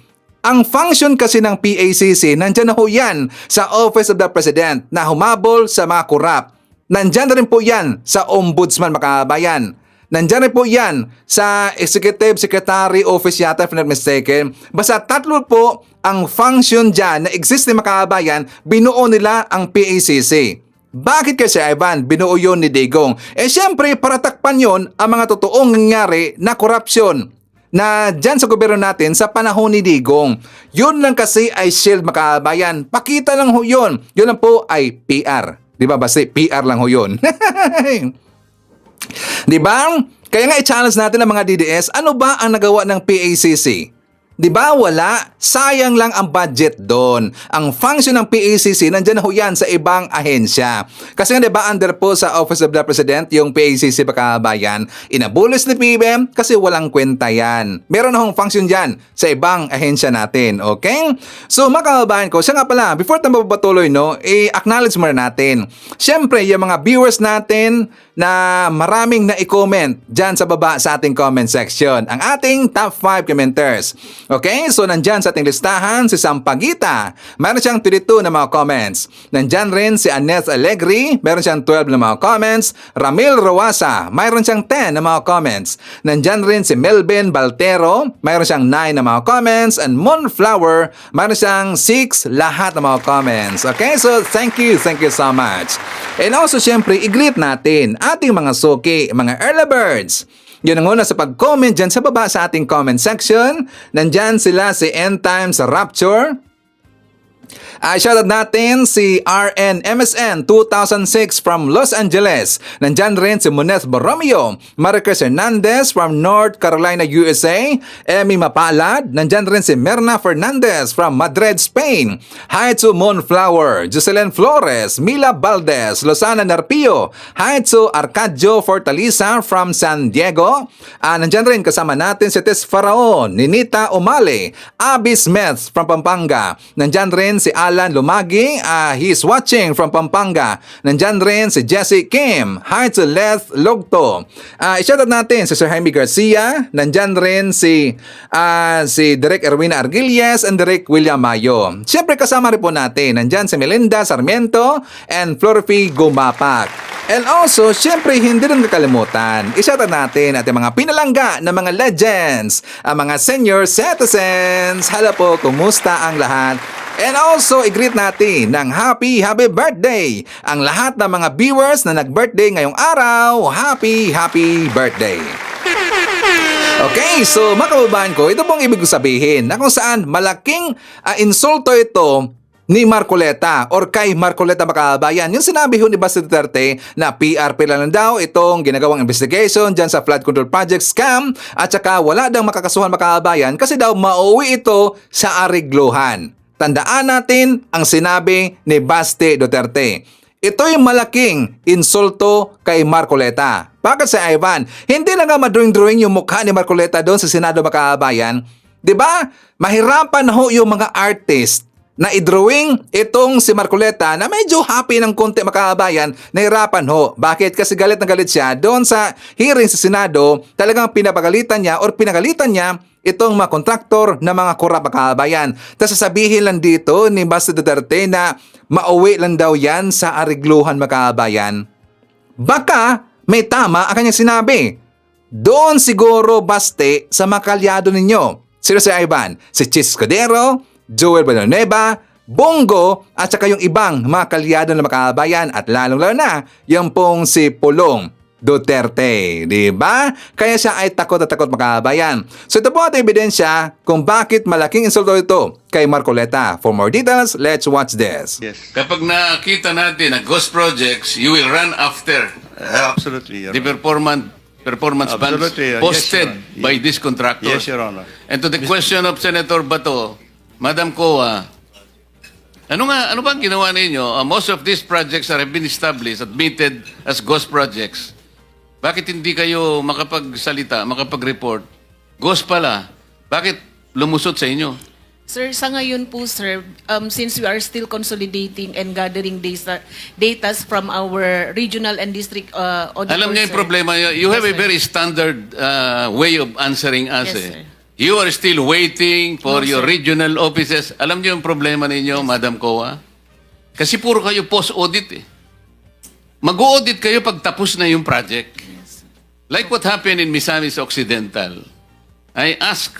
Ang function kasi ng PACC, nandyan na ho yan sa Office of the President na humabol sa mga korap. Nandyan na rin po yan sa Ombudsman Makabayan. Nandyan rin po yan sa Executive Secretary Office yata, if not mistaken. Basta tatlo po ang function dyan na exist ni Makabayan, binuo nila ang PACC. Bakit kasi, Ivan, binuo yun ni Digong? Eh syempre, para takpan yun ang mga totoong nangyari na korupsyon na dyan sa gobyerno natin sa panahon ni Digong. Yun lang kasi ay shield, Makabayan. Pakita lang ho yun. Yun lang po ay PR. Di ba? Basta PR lang ho yun. Di ba? Kaya nga i-challenge natin ang mga DDS, ano ba ang nagawa ng PACC? Di ba wala? Sayang lang ang budget doon. Ang function ng PACC, nandyan na ho yan sa ibang ahensya. Kasi nga di ba under po sa Office of the President, yung PACC Makabayan, inabulis ni PBBM kasi walang kwenta yan. Meron na hong function dyan sa ibang ahensya natin. Okay? So mga kababayan ko, siya nga pala, before tayo mapapatuloy, no, i-acknowledge muna natin. Siyempre, yung mga viewers natin na maraming na-comment dyan sa baba sa ating comment section. Ang ating top 5 commenters. Okay, so nandyan sa ating listahan si Sampagita. Meron siyang 32 na mga comments. Nandyan rin si Annette Allegri. Meron siyang 12 na mga comments. Ramil Roasa. Mayroon siyang 10 na mga comments. Nandyan rin si Melvin Baltero. Mayroon siyang 9 na mga comments. And Moonflower. Mayroon siyang 6 lahat na mga comments. Okay, so thank you so much. And also, syempre, i-greet natin ating mga suki, mga early birds. Yun ang una sa pag-comment dyan sa baba sa ating comment section. Nandyan sila si End Times Rapture. Shoutout natin si RN MSN 2006 from Los Angeles. Nandyan rin si Munez Borromeo, Maricruz Hernandez from North Carolina, USA. Emmy Mapalad. Nandyan rin si Merna Fernandez from Madrid, Spain. Hi to Moonflower, Jocelyn Flores, Mila Valdez, Lozana Narpio. Hi to Arcadio Fortaleza from San Diego. Nandyan rin kasama natin si Tess Faraon, Ninita Umale, Abby Smith from Pampanga. Nandyan rin si Alan Lumagi, he's watching from Pampanga. Nandyan rin si Jesse Kim. Hi to Leth Logto. I-shoutout natin si Sir Jaime Garcia. Nandyan rin si Derek Erwina Argilies and Derek William Mayo. Siyempre kasama rin po natin. Nandyan si Melinda Sarmiento and Florfie Gumapak. And also, siyempre hindi rin kakalimutan. I-shoutout natin ating mga pinalangga na mga legends, ang mga senior citizens. Hello po, kumusta ang lahat? And also, i-greet natin ng happy birthday ang lahat ng mga viewers na nag-birthday ngayong araw. Happy birthday! Okay, so mga kababayan ko, ito pong ibig sabihin na kung saan malaking insulto ito ni Marcoleta or kay Marcoleta mga kababayan. Yung sinabi ho ni Baste Duterte na PRP lang daw itong ginagawang investigation dyan sa flood control project scam at saka wala daw makakasuhan mga kababayan kasi daw mauwi ito sa arigluhan. Tandaan natin ang sinabi ni Baste Duterte. Ito'y malaking insulto kay Marcoleta. Bakit si Ivan? Hindi na nga madrawing-drawing yung mukha ni Marcoleta doon sa Senado mga kababayan. Diba? Mahirapan ho yung mga artist na i-drawing itong si Marcoleta na medyo happy ng konti mga kababayan, nahirapan ho. Bakit? Kasi galit na galit siya doon sa hearing sa Senado, talagang pinagalitan niya itong mga kontraktor na mga korap mga kababayan. Tapos sasabihin lang dito ni Baste Duterte na mauwi lang daw yan sa arigluhan mga kababayan. Baka may tama ang kanyang sinabi. Doon siguro Baste sa mga kalyado ninyo. Sino si Ivan? Si Chis Codero, Joel Villanueva, Bongo at saka yung ibang mga kalyado na makabayan at lalong-lalo na yung pong si Pulong Duterte, di ba? Kaya siya ay takot at takot makabayan. So ito po ang ebidensya kung bakit malaking insulto ito kay Marcoleta. For more details, let's watch this. Kapag nakita natin na ghost projects, you will run after Absolutely, the performance bonds Absolutely, yes, posted Your Honor. by these contractors. Yes, Your Honor. And to the question of Senator Bato, Madam Coa, ano ba ang ginawa ninyo? Most of these projects have been established, admitted as ghost projects. Bakit hindi kayo makapagsalita, makapag-report? Ghost pala. Bakit lumusot sa inyo? Sir, sa ngayon po, sir, since we are still consolidating and gathering data from our regional and district auditors, Alam niyo yung sir. problema. You have Yes, a sir. very standard way of answering us. Yes, eh. sir. You are still waiting for No, your sir. regional offices. Alam niyo yung problema ninyo, Madam Coa? Kasi puro kayo post-audit eh. Mag-audit kayo pag tapos na yung project. Like what happened in Misamis Occidental. I ask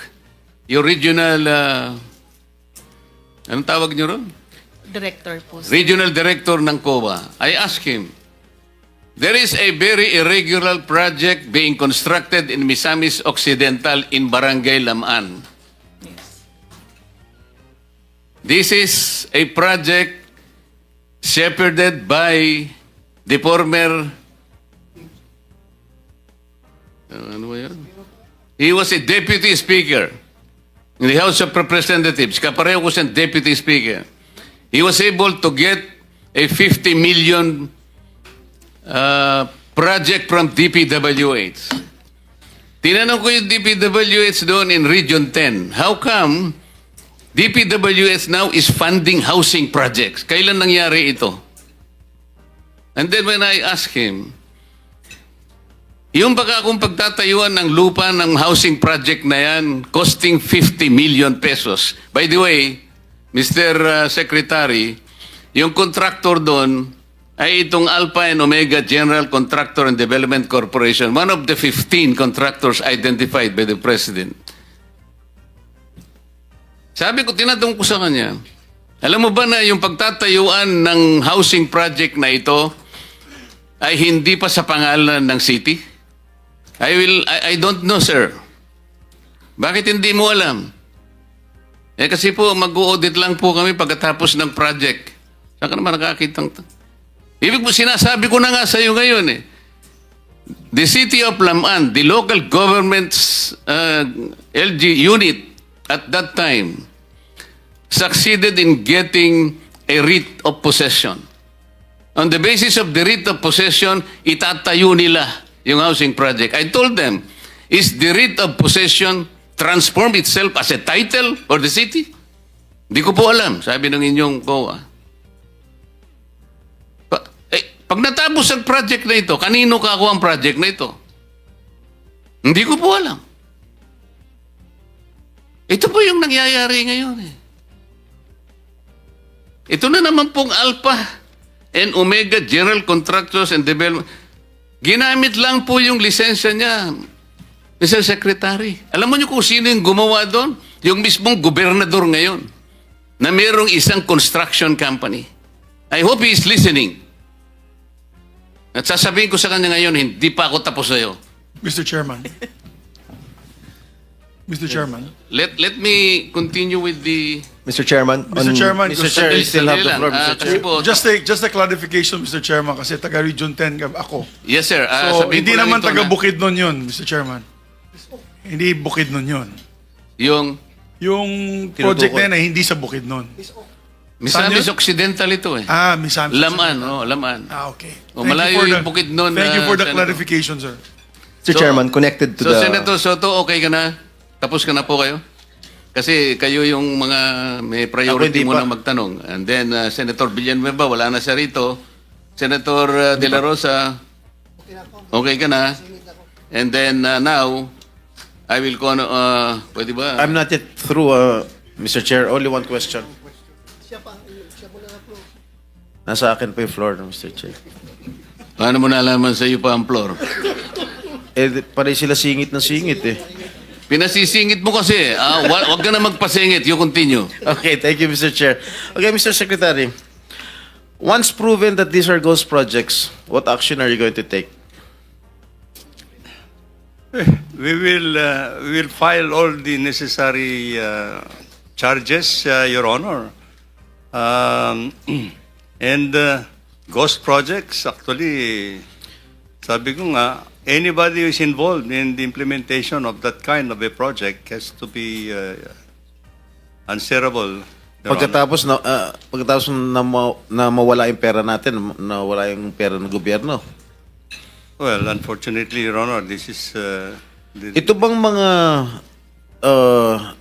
your regional, anong tawag niyo ron? Director po, sir. Regional Director ng COA. I ask him, there is a very irregular project being constructed in Misamis Occidental in Barangay Lamaan. This is a project shepherded by the former, ano ba yun? He was a deputy speaker in the House of Representatives. Kapareho ko siyang deputy speaker. He was able to get a 50 million project from DPWH. Tinanong ko yung DPWH doon in Region 10. How come DPWH now is funding housing projects? Kailan nangyari ito? And then when I asked him, yung baka akong pagtatayuan ng lupa ng housing project na yan, costing 50 million pesos. By the way, Mr. Secretary, yung contractor doon ay itong Alpha and Omega General Contractor and Development Corporation, one of the 15 contractors identified by the President. Sabi ko, tinatanong ko sa kanya, alam mo ba na yung pagtatayuan ng housing project na ito ay hindi pa sa pangalan ng city? I don't know, sir. Bakit hindi mo alam? Eh kasi po, mag-audit lang po kami pagkatapos ng project. Saan ka naman nakakitang? Ibig po, sinasabi ko na nga sa iyo ngayon eh. The City of Lamaan, the local government's LG unit at that time succeeded in getting a writ of possession. On the basis of the writ of possession, itatayo nila yung housing project. I told them, is the writ of possession transform itself as a title for the city? Hindi ko po alam, sabi ng inyong COA. Pag natapos ang project na ito, kanino kakuha ang project na ito? Hindi ko po alam. Ito po yung nangyayari ngayon eh. Ito na naman pong Alpha and Omega General Contractors and Development. Ginamit lang po yung lisensya niya, Mr. Secretary. Alam mo niyo kung sino yung gumawa doon? Yung mismong gobernador ngayon na mayroong isang construction company. I hope he is listening. At sasabihin ko sa kanya ngayon, hindi pa ako tapos sa'yo. Mr. Chairman. Mr. Chairman. Let me continue with the... Mr. Chairman. Mr. Chairman, Mr. Chair, you still have the floor, Mr. Chair. Just a clarification, Mr. Chairman, kasi taga Region 10 ako. Yes, sir. So, Sabihin hindi ko lang naman ito taga na- Bukidnon yun, Mr. Chairman. Hindi Bukidnon yun. Yung... Yung project na yun ay hindi sa Bukidnon. Misamis Occidental ito eh. Misamis. Laman, Laman. Okay. O malayo yung Bukidnon. Thank you for the Senator. clarification, sir. Mr. Chairman, connected to Senator Soto, okay ka na? Tapos ka na po kayo? Kasi kayo yung mga may priority mo na magtanong. And then, Senator Villanueva, wala na siya rito. Senator De La Rosa, okay ka na? And then, now, I will pwede ba? I'm not yet through, Mr. Chair. Only one question. Nasa akin pa yung floor, Mr. Chair. Paano mo nalaman sa iyo pa ang floor? Pare sila singit na singit eh. Pinasisingit mo kasi. Wag ka na magpasingit. You continue. Okay, thank you, Mr. Chair. Okay, Mr. Secretary. Once proven that these are ghost projects, what action are you going to take? We will file all the necessary charges, Your Honor. And ghost projects, actually, sabi ko nga, anybody who is involved in the implementation of that kind of a project has to be answerable. Your Pagkatapos na mawala yung pera natin, nawala yung pera ng gobyerno. Well, unfortunately, Your Honor, this is... Ito bang mga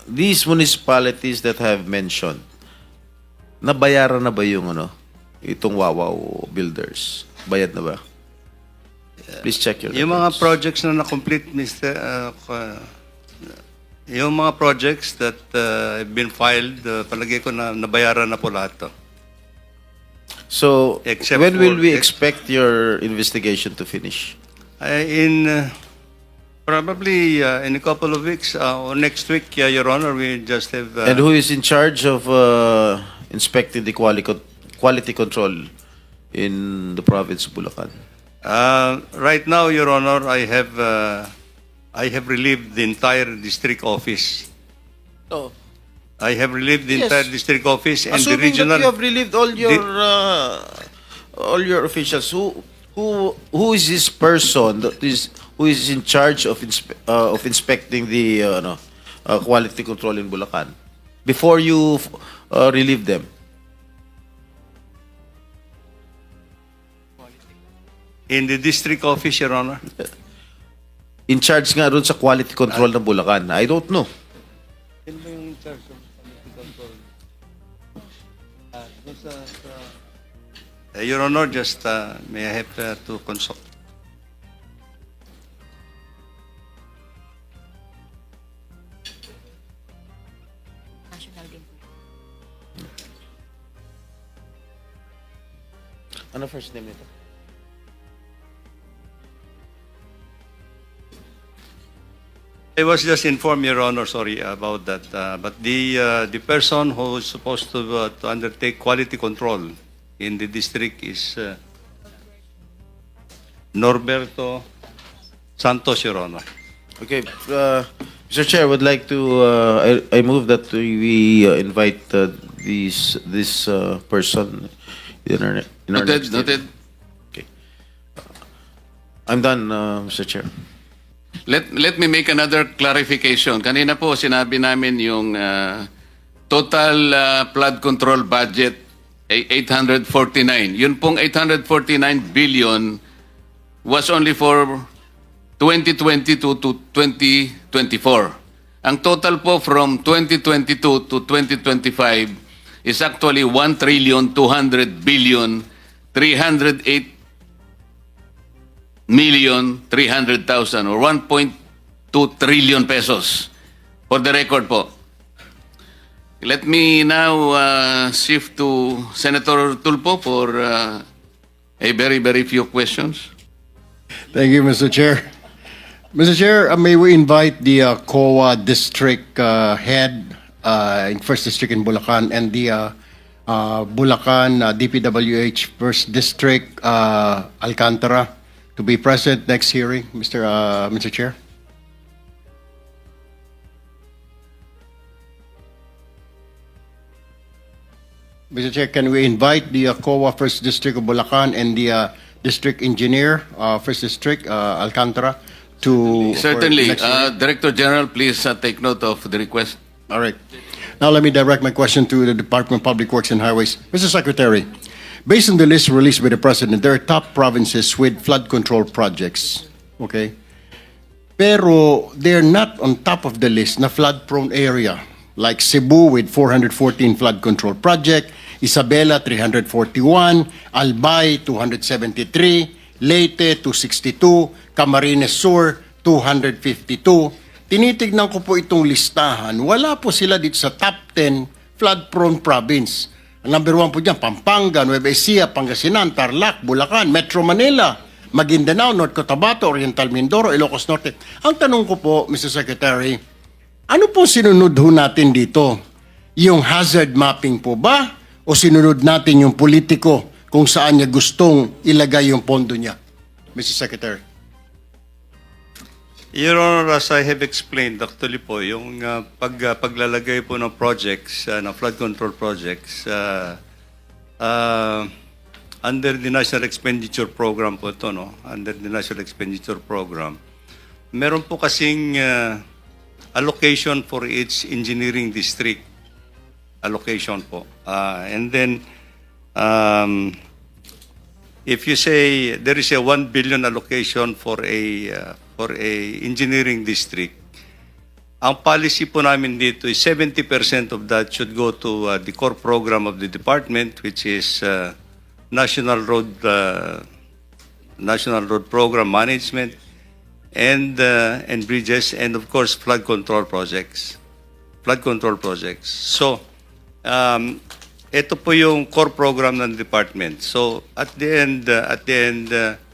these municipalities that have mentioned, nabayaran na ba yung itong Wawaw Builders? Bayad na ba? Please check your yung mga projects na na-complete, yung mga projects that have been filed, palagay ko na nabayaran na po lahat to. So, Except when will for- we expect your investigation to finish? Probably in a couple of weeks or next week, Your Honor, we just have... And who is in charge of inspecting the quality control in the province of Bulacan? Right now, Your Honor, I have relieved the entire district office. Oh. I have relieved the Yes. entire district office and the Assuming regional... that you have relieved all your officials, who is this person who is in charge of inspecting the quality control in Bulacan before you relieve them? In the district office, Your Honor. In charge nga doon sa quality control ng Bulacan. I don't know. Your Honor, just may I have to consult? Ano first name nito? I was just informed, Your Honor, sorry about that. But the person who is supposed to undertake quality control in the district is Norberto Santos, Your Honor. Okay, Mr. Chair, would like to I move that we invite this person in our next Noted. Okay. I'm done, Mr. Chair. Let me make another clarification. Kanina po sinabi namin yung total flood control budget ay 849. Yun pong 849 billion was only for 2022 to 2024. Ang total po from 2022 to 2025 is actually 1 trillion 200 billion 308 million 300,000 or 1.2 trillion pesos. For the record po. Let me now shift to Senator Tulfo for a very, very few questions. Thank you, Mr. Chair. Mr. Chair, may we invite the COA district head in First District in Bulacan and the Bulacan DPWH First District Alcantara to be present next hearing, Mr. Chair. Mr. Chair, can we invite the COA First District of Bulacan and the District Engineer, First District, Alcantara, to... for Certainly. next hearing? Director General, please take note of the request. All right. Now let me direct my question to the Department of Public Works and Highways. Mr. Secretary, based on the list released by the President, there are top provinces with flood control projects. Okay? Pero they're not on top of the list na flood-prone area. Like Cebu with 414 flood control project, Isabela 341, Albay 273, Leyte 262, Camarines Sur 252. Tinitignan ko po itong listahan. Wala po sila dito sa top 10 flood-prone province. Ang number 1 po dyan, Pampanga, Nueva Ecija, Pangasinan, Tarlac, Bulacan, Metro Manila, Maguindanao, North Cotabato, Oriental Mindoro, Ilocos Norte. Ang tanong ko po, Mr. Secretary, ano po sinunod ho natin dito? Yung hazard mapping po ba? O sinunod natin yung politiko kung saan niya gustong ilagay yung pondo niya? Mr. Secretary. Your Honor, as I have explained, actually po, yung paglalagay po ng projects, ng flood control projects, under the National Expenditure Program po ito, no? Under the National Expenditure Program, meron po kasing allocation for each engineering district. Allocation po. And then, if you say there is a 1 billion allocation for a engineering district, ang policy po namin dito is 70% of that should go to the core program of the department, which is National Road Program Management and bridges, and of course flood control projects. So, ito po yung core program ng department. So at the end,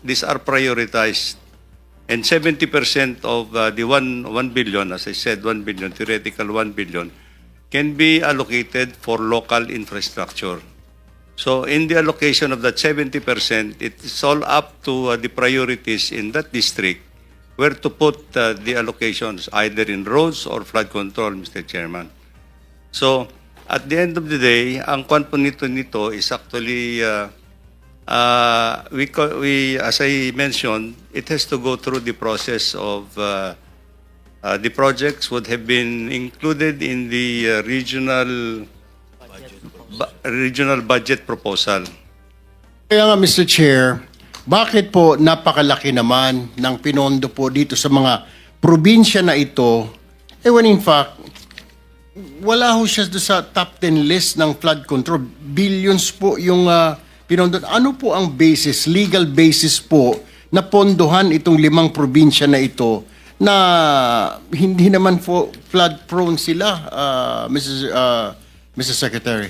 these are prioritized. And 70% of the 1 billion, as I said, 1 billion, theoretical 1 billion, can be allocated for local infrastructure. So in the allocation of that 70%, it's all up to the priorities in that district where to put the allocations, either in roads or flood control, Mr. Chairman. So at the end of the day, ang kwan po nito is actually... we, as I mentioned, it has to go through the process of the projects would have been included in the regional budget proposal. Kaya nga, Mr. Chair, bakit po napakalaki naman ng pinondo po dito sa mga probinsya na ito, when in fact, wala ho siya sa top 10 list ng flood control. Billions po yung pinondo. Ano po ang basis, legal basis po, na pondohan itong 5 probinsya na ito na hindi naman po flood prone sila, Mr. Secretary?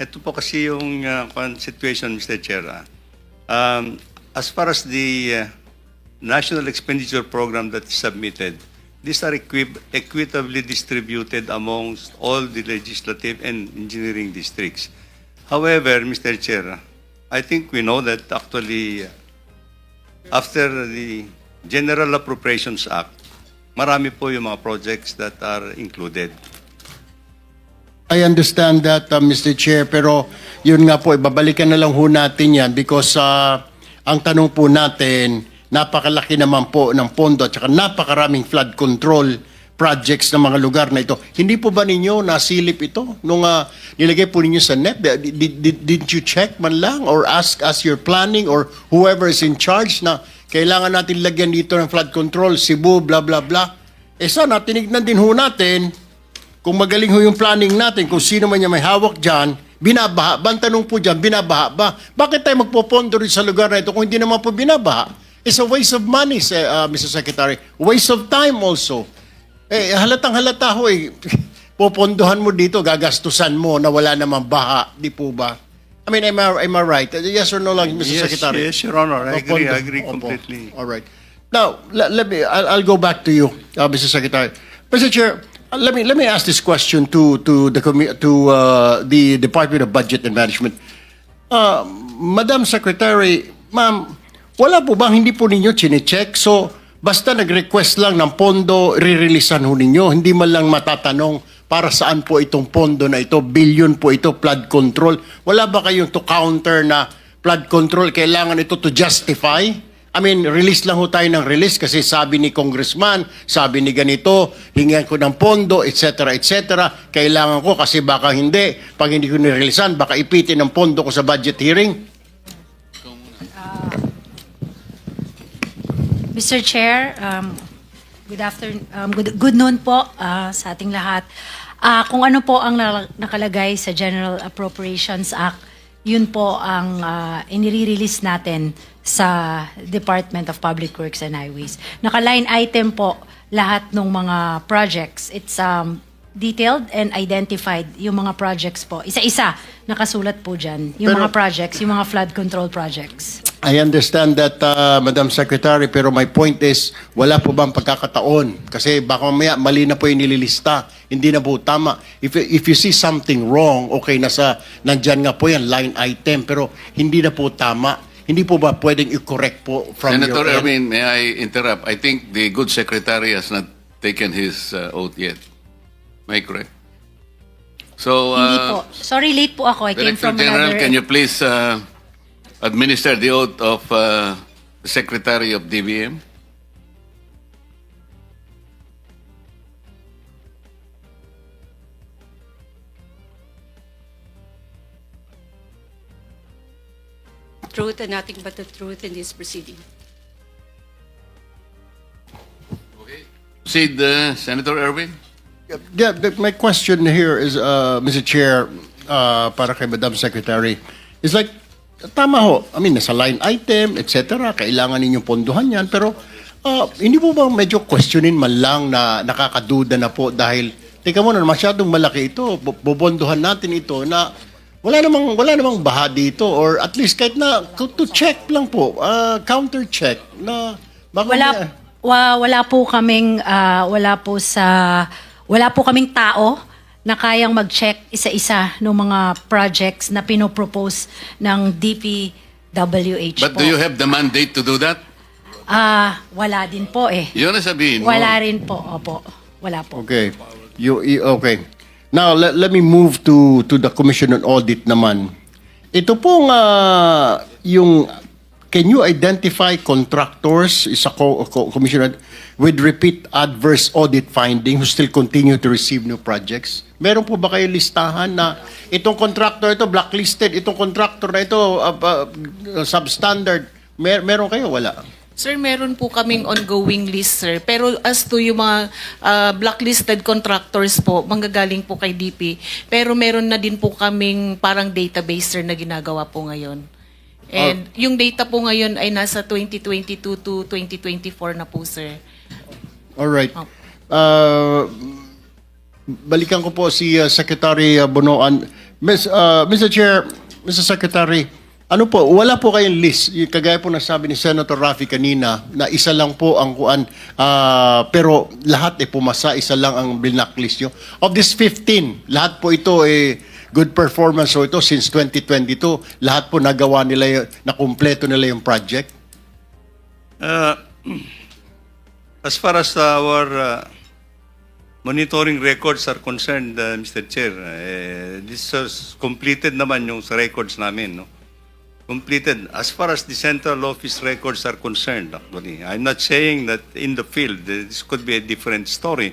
Ito po kasi yung situation, Mr. Chair. As far as the National Expenditure Program that is submitted, these are equitably distributed amongst all the legislative and engineering districts. However, Mr. Chair, I think we know that actually after the General Appropriations Act, marami po yung mga projects that are included. I understand that, Mr. Chair, pero yun nga po, ibabalikan na lang ho natin yan because ang tanong po natin, napakalaki naman po ng pondo at saka napakaraming flood control projects ng mga lugar na ito. Hindi po ba ninyo nasilip ito nung nilagay po ninyo sa NEP? Did you check man lang or ask your planning or whoever is in charge na kailangan natin lagyan dito ng flood control, Cebu, blah, blah, blah. Sana, tinignan din ho natin kung magaling ho yung planning natin, kung sino man niya may hawak dyan, binabaha ba? Ang tanong po dyan, binabaha ba? Bakit tayo magpopondo rin sa lugar na ito kung hindi naman po binabaha? It's a waste of money, Mr. Secretary. Waste of time also. Halatang-halata ho popondohan mo dito, gagastusan mo na wala namang baha, di po ba? I mean, am I right? Yes or no lang, Mr. Secretary? Yes, Your Honor. I agree completely. All right. Now, I'll go back to you, Mr. Secretary. Mr. Chair, let me ask this question to the Department of Budget and Management. Madam Secretary, ma'am, wala po bang hindi po ninyo chine-check? So, basta nag-request lang ng pondo, re-releasean ho ninyo. Hindi man lang matatanong para saan po itong pondo na ito, billion po ito, flood control. Wala ba kayong to counter na flood control, kailangan ito to justify? I mean, release lang ho tayo ng release kasi sabi ni congressman, sabi ni ganito, hingihan ko ng pondo, etc., etc. Kailangan ko kasi baka hindi. Pag hindi ko nireleasean, baka ipitin ng pondo ko sa budget hearing. Mr. Chair, good noon po sa ating lahat. Kung ano po ang nakalagay sa General Appropriations Act, yun po ang inire-release natin sa Department of Public Works and Highways. Naka-line item po lahat ng mga projects. It's detailed and identified yung mga projects po. Isa-isa nakasulat po dyan. Yung mga projects, yung mga flood control projects. I understand that, Madam Secretary, pero my point is, wala po bang pagkakataon? Kasi baka mamaya mali na po yung nililista. Hindi na po tama. If you see something wrong, okay, nandyan nga po yan, line item, pero hindi na po tama. Hindi po ba pwedeng i-correct po from Senator your end? Erwin, may I interrupt? I think the good secretary has not taken his oath yet. Am I correct? So, Hindi po. Sorry, late po ako. I came Director from General, another... can you please administer the oath of the Secretary of DBM? Truth and nothing but the truth in this proceeding. Proceed, Senator Erwin. Yeah, my question here is, Mr. Chair, para kay Madam Secretary, is like, tama ho, I mean, nasa line item, etc., kailangan ninyong ponduhan yan, pero hindi po ba medyo questionin man lang na nakakaduda na po dahil, teka muna, masyadong malaki ito, bobonduhan natin ito na wala namang baha dito, or at least kahit na to check lang po, counter check na baka wala po kaming tao na kayang mag-check isa-isa ng mga projects na pinopropose ng DPWH But po. do you have the mandate to do that? Wala din po eh. Yun ang sabihin mo. Wala rin po, opo. Wala po. Okay. Okay. Now, let me move to the Commission on Audit naman. Ito pong can you identify contractors is a commissioner with repeat adverse audit finding who still continue to receive new projects? Meron po ba kayo listahan na itong contractor ito blacklisted, itong contractor na ito substandard? Meron kayo? Wala. Sir, meron po kaming ongoing list, sir. Pero as to yung mga blacklisted contractors po, manggagaling po kay DP. Pero meron na din po kaming parang database, sir, na ginagawa po ngayon. And yung data po ngayon ay nasa 2022 to 2024 na po, sir. Alright. Balikan ko po si Secretary Bonoan. Mr. Chair, Mr. Secretary, ano po, wala po kayong list. Kagaya po nasabi ni Senator Raffy kanina na isa lang po ang kuan, pero lahat pumasa, isa lang ang blacklist nyo. Of this 15, lahat po ito good performance so ito since 2022. Lahat po nagawa nila, nakumpleto nila yung project. As far as our monitoring records are concerned, Mr. Chair, this is completed naman yung sa records namin, no? Completed. As far as the central office records are concerned, actually, I'm not saying that in the field this could be a different story,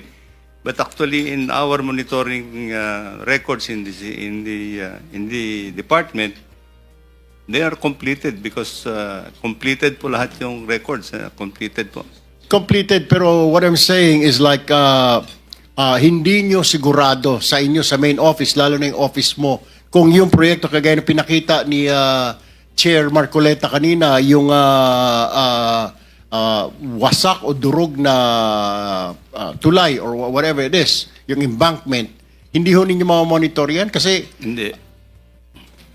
but actually in our monitoring records in the department, they are completed because completed po lahat yung records, completed po. Completed, pero what I'm saying is like hindi nyo sigurado sa inyo sa main office, lalo na yung office mo, kung yung proyekto kagaya na pinakita ni Chair Marcoleta kanina, yung wasak o durog na tulay or whatever it is, yung embankment, hindi ho ninyo mamamonitor yan? Kasi Hindi.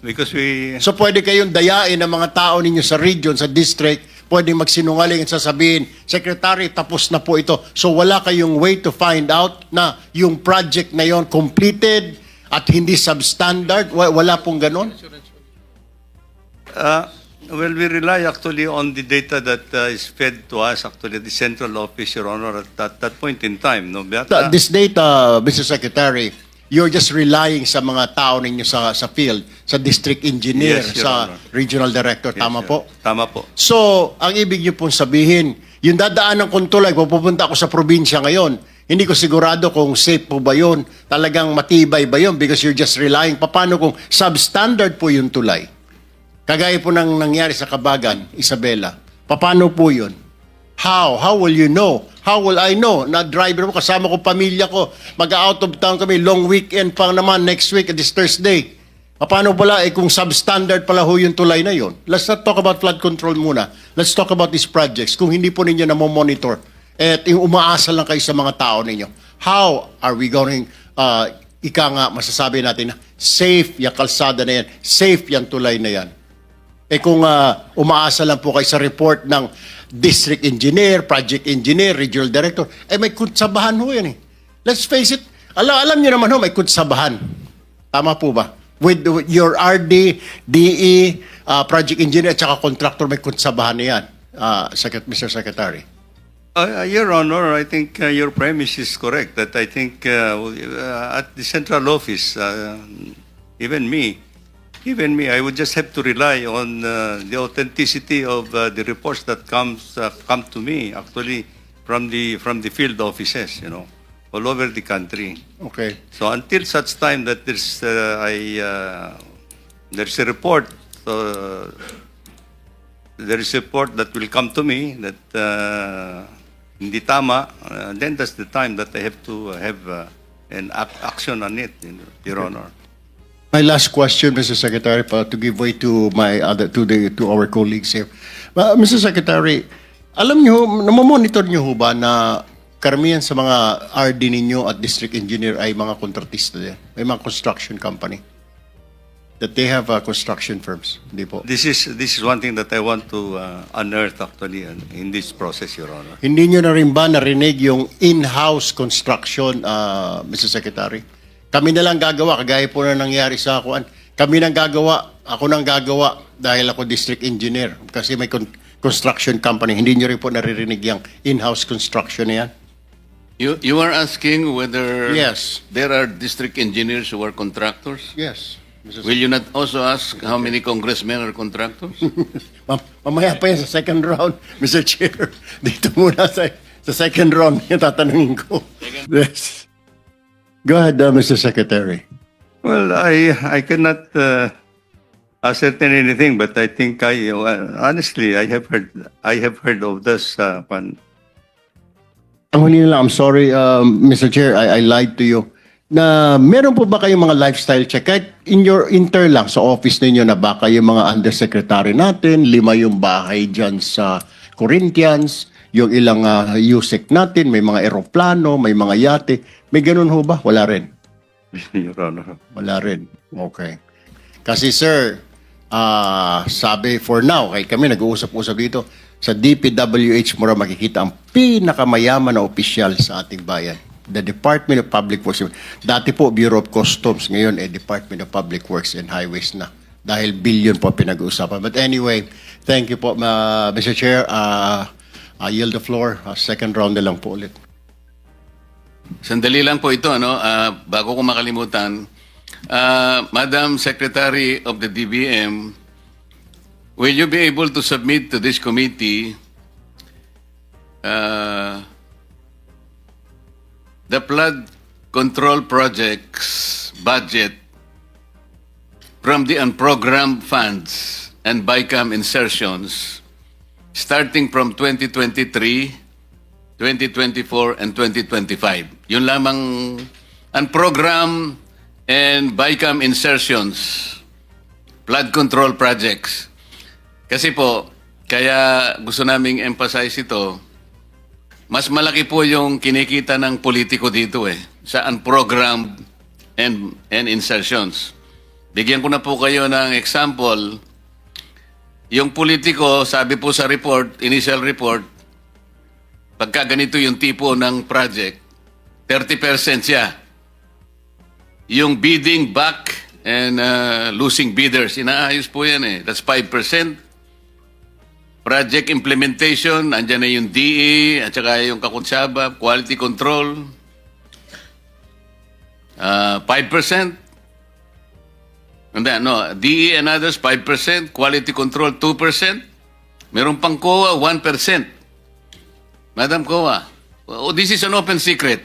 Because so pwede kayong dayain ng mga tao ninyo sa region, sa district, pwedeng magsinungaling at sasabihin, Secretary, tapos na po ito. So wala kayong way to find out na yung project na yon completed at hindi substandard? Wala pong ganon? Well, we rely actually on the data that is fed to us actually at the central office, Your Honor, at that point in time. No? But, This data, Mr. Secretary, you're just relying sa mga tao ninyo sa field, sa district engineer, Yes, Your sa Honor. regional director. Tama po? Tama po. So, ang ibig niyo pong sabihin, yung dadaan ng kontrol ay pupunta ako sa probinsya ngayon. Hindi ko sigurado kung safe po ba yun, talagang matibay ba yun because you're just relying. Paano kung substandard po yung tulay? Kagaya po nang nangyari sa Kabagan, Isabela. Paano po yun? How? How will you know? How will I know? Na driver mo, kasama ko, pamilya ko. Mag-out of town kami, long weekend pa naman next week, this Thursday. Paano pala, kung substandard pala ho yung tulay na yun? Let's not talk about flood control muna. Let's talk about these projects. Kung hindi po ninyo monitor at umaasa lang kayo sa mga tao ninyo, how are we going, ika nga, masasabi natin na safe yung kalsada na yan, safe yung tulay na yan? Kung umaasa lang po kayo sa report ng district engineer, project engineer, regional director, may kutsabahan ho yan eh. Let's face it, alam nyo naman ho, may kutsabahan. Tama po ba? With your RD, DE, project engineer, at saka contractor, may kutsabahan na yan, Mr. Secretary. Your Honor, I think your premise is correct. That I think at the central office, even me, I would just have to rely on the authenticity of the reports that come to me actually from the field offices, you know, all over the country. Okay. So until such time that there's a report, there is a report that will come to me that hindi tama, then that's the time that I have to have an action on it, Your Honor. My last question, Mr. Secretary, to give way to to our colleagues here. Mr. Secretary, alam niyo, namomonitor niyo ho ba na karamihan sa mga RD ninyo at district engineer ay mga kontratista din? May mga construction company? That they have construction firms? Hindi po. This is one thing that I want to unearth actually in this process, Your Honor. Hindi niyo na rin ba narinig yung in-house construction, Mr. Secretary? Kami na lang gagawa, kagaya po na nangyari sa akuan. Kami nang gagawa, ako nang gagawa dahil ako district engineer. Kasi may construction company. Hindi niyo rin po naririnig yung in-house construction na yan? You are asking whether Yes. there are district engineers who are contractors? Yes. Will you not also ask how many congressmen are contractors? Mamaya pa yan sa second round, Mr. Chair. Dito muna sa second round yung tatanungin ko. Yes. Go ahead, Mr. Secretary. Well, I cannot ascertain anything, but I think honestly I have heard of this. Ang huli na lang, I'm sorry, Mr. Chair, I lied to you. Na meron po ba kayong mga lifestyle check? Kahit in your lang sa office ninyo na baka yung mga undersecretary natin, 5 yung bahay dyan sa Corinthians, yung ilang USEC natin, may mga eroplano, may mga yate. May ganun ho ba? Wala rin. Your Honor. Wala rin. Okay. Kasi sir, sabi for now, kay kami nag-uusap-usap dito, sa DPWH mo makikita ang pinakamayaman na opisyal sa ating bayan. The Department of Public Works. Dati po, Bureau of Customs. Ngayon, Department of Public Works and Highways na. Dahil billion po pinag-uusapan. But anyway, thank you po, Mr. Chair. I yield the floor. Second round na lang po ulit. Sandali lang po ito, ano? Bago ko makalimutan, Madam Secretary of the DBM, will you be able to submit to this committee the flood control projects budget from the unprogrammed funds and BICAM insertions starting from 2023, 2024, and 2025. Yun lamang unprogrammed and BICAM insertions, flood control projects. Kasi po, kaya gusto naming emphasize ito, mas malaki po yung kinikita ng politiko dito sa unprogrammed and insertions. Bigyan ko na po kayo ng example. Yung politiko, sabi po sa report, initial report, pagka ganito yung tipo ng project, 30% siya. Yung bidding back and losing bidders, inaayos po yan That's 5%. project implementation, andyan na yung DE, at saka yung kakunsaba, quality control, 5%. Hindi, no, DE and others, 5%, quality control, 2%. Meron pang COA, 1%. Madam COA, this is an open secret.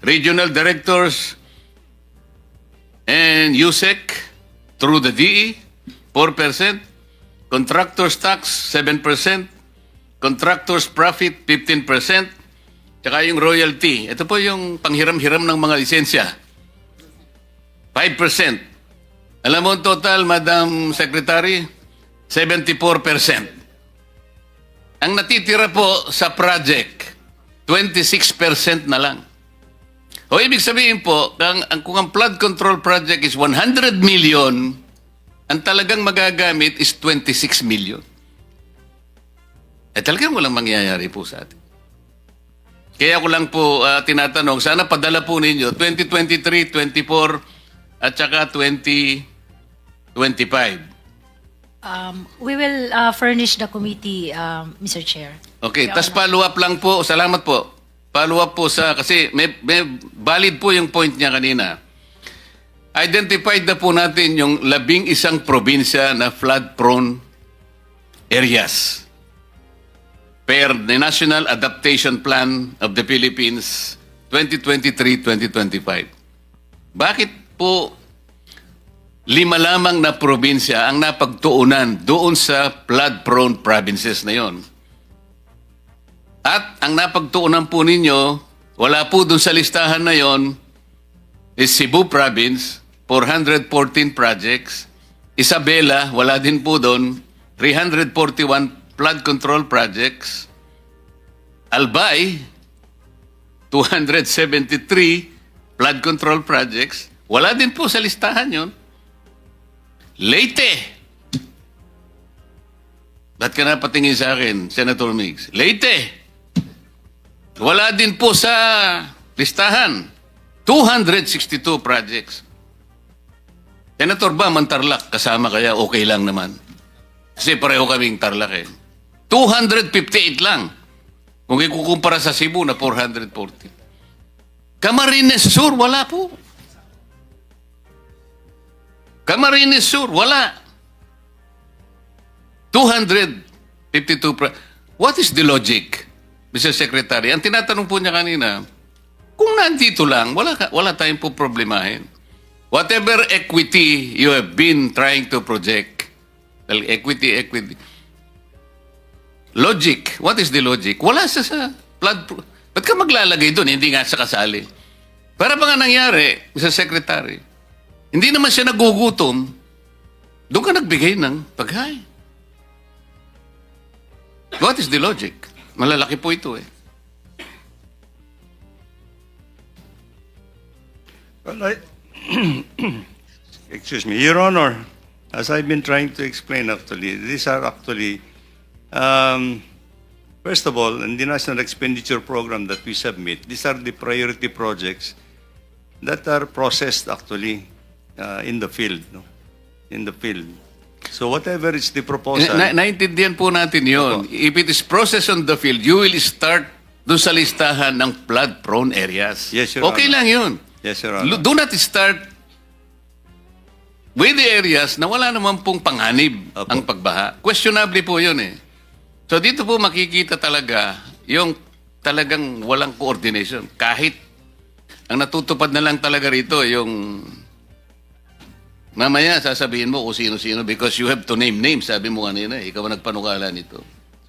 Regional directors and USEC through the DE, 4%. Contractors tax, 7%. Contractors profit, 15%. Tsaka yung royalty. Ito po yung panghiram-hiram ng mga lisensya. 5%. Alam mo ang total, Madam Secretary? 74%. Ang natitira po sa project, 26% na lang. O ibig sabihin po, kung ang flood control project is 100 million, ang talagang magagamit is 26 million. Talagang walang mangyayari po sa atin. Kaya ko lang po tinatanong, sana padala po ninyo 2023, 24, at saka 2025. We will furnish the committee, Mr. Chair. Okay, tas follow up lang po. Salamat po. Follow up po kasi may valid po yung point niya kanina. Identified na po natin yung 11 probinsya na flood-prone areas per the National Adaptation Plan of the Philippines 2023-2025. Bakit po 5 lamang na probinsya ang napagtuunan doon sa flood-prone provinces na yon? At ang napagtuunan po ninyo, wala po doon sa listahan na yon, is Cebu Province, 414 projects. Isabela, wala din po doon, 341 flood control projects. Albay, 273 flood control projects. Wala din po sa listahan yon. Leyte. Ba't ka napatingin sa akin, Senator Migs? Leyte. Wala din po sa listahan. 262 projects. Senator Bam, Tarlac, kasama kaya okay lang naman. Kasi pareho kaming Tarlac eh. 258 lang. Kung ikukumpara sa Cebu na 440. Camarines Sur, wala po. Camarines Sur, wala. 252 What is the logic, Mr. Secretary? Ang tinatanong po niya kanina, kung nandito lang, wala tayong po problemahin. Whatever equity you have been trying to project, equity. Logic. What is the logic? Wala sa flood. Ba't ka maglalagay doon? Hindi nga sa kasali. Para ba nga nangyari, Mr. Secretary? Hindi naman siya nagugutom. Doon ka nagbigay ng pagkain. What is the logic? Malalaki po ito eh. Well, excuse me, Your Honor, as I've been trying to explain actually, these are actually, first of all, in the National Expenditure Program that we submit, these are the priority projects that are processed actually in the field. No? In the field. So whatever is the proposal... Naintindihan po natin yun. If it is processed on the field, you will start doon sa listahan ng flood-prone areas. Yes, Your okay Honor. lang yun. Yes, Your Honor. Do not start with the areas na wala naman pong panganib ang pagbaha. Questionable po yun eh. So dito po makikita talaga yung talagang walang coordination. Kahit ang natutupad na lang talaga rito yung mamaya sasabihin mo kung sino-sino because you have to name names. Sabi mo kanina, ikaw ang nagpanukala nito.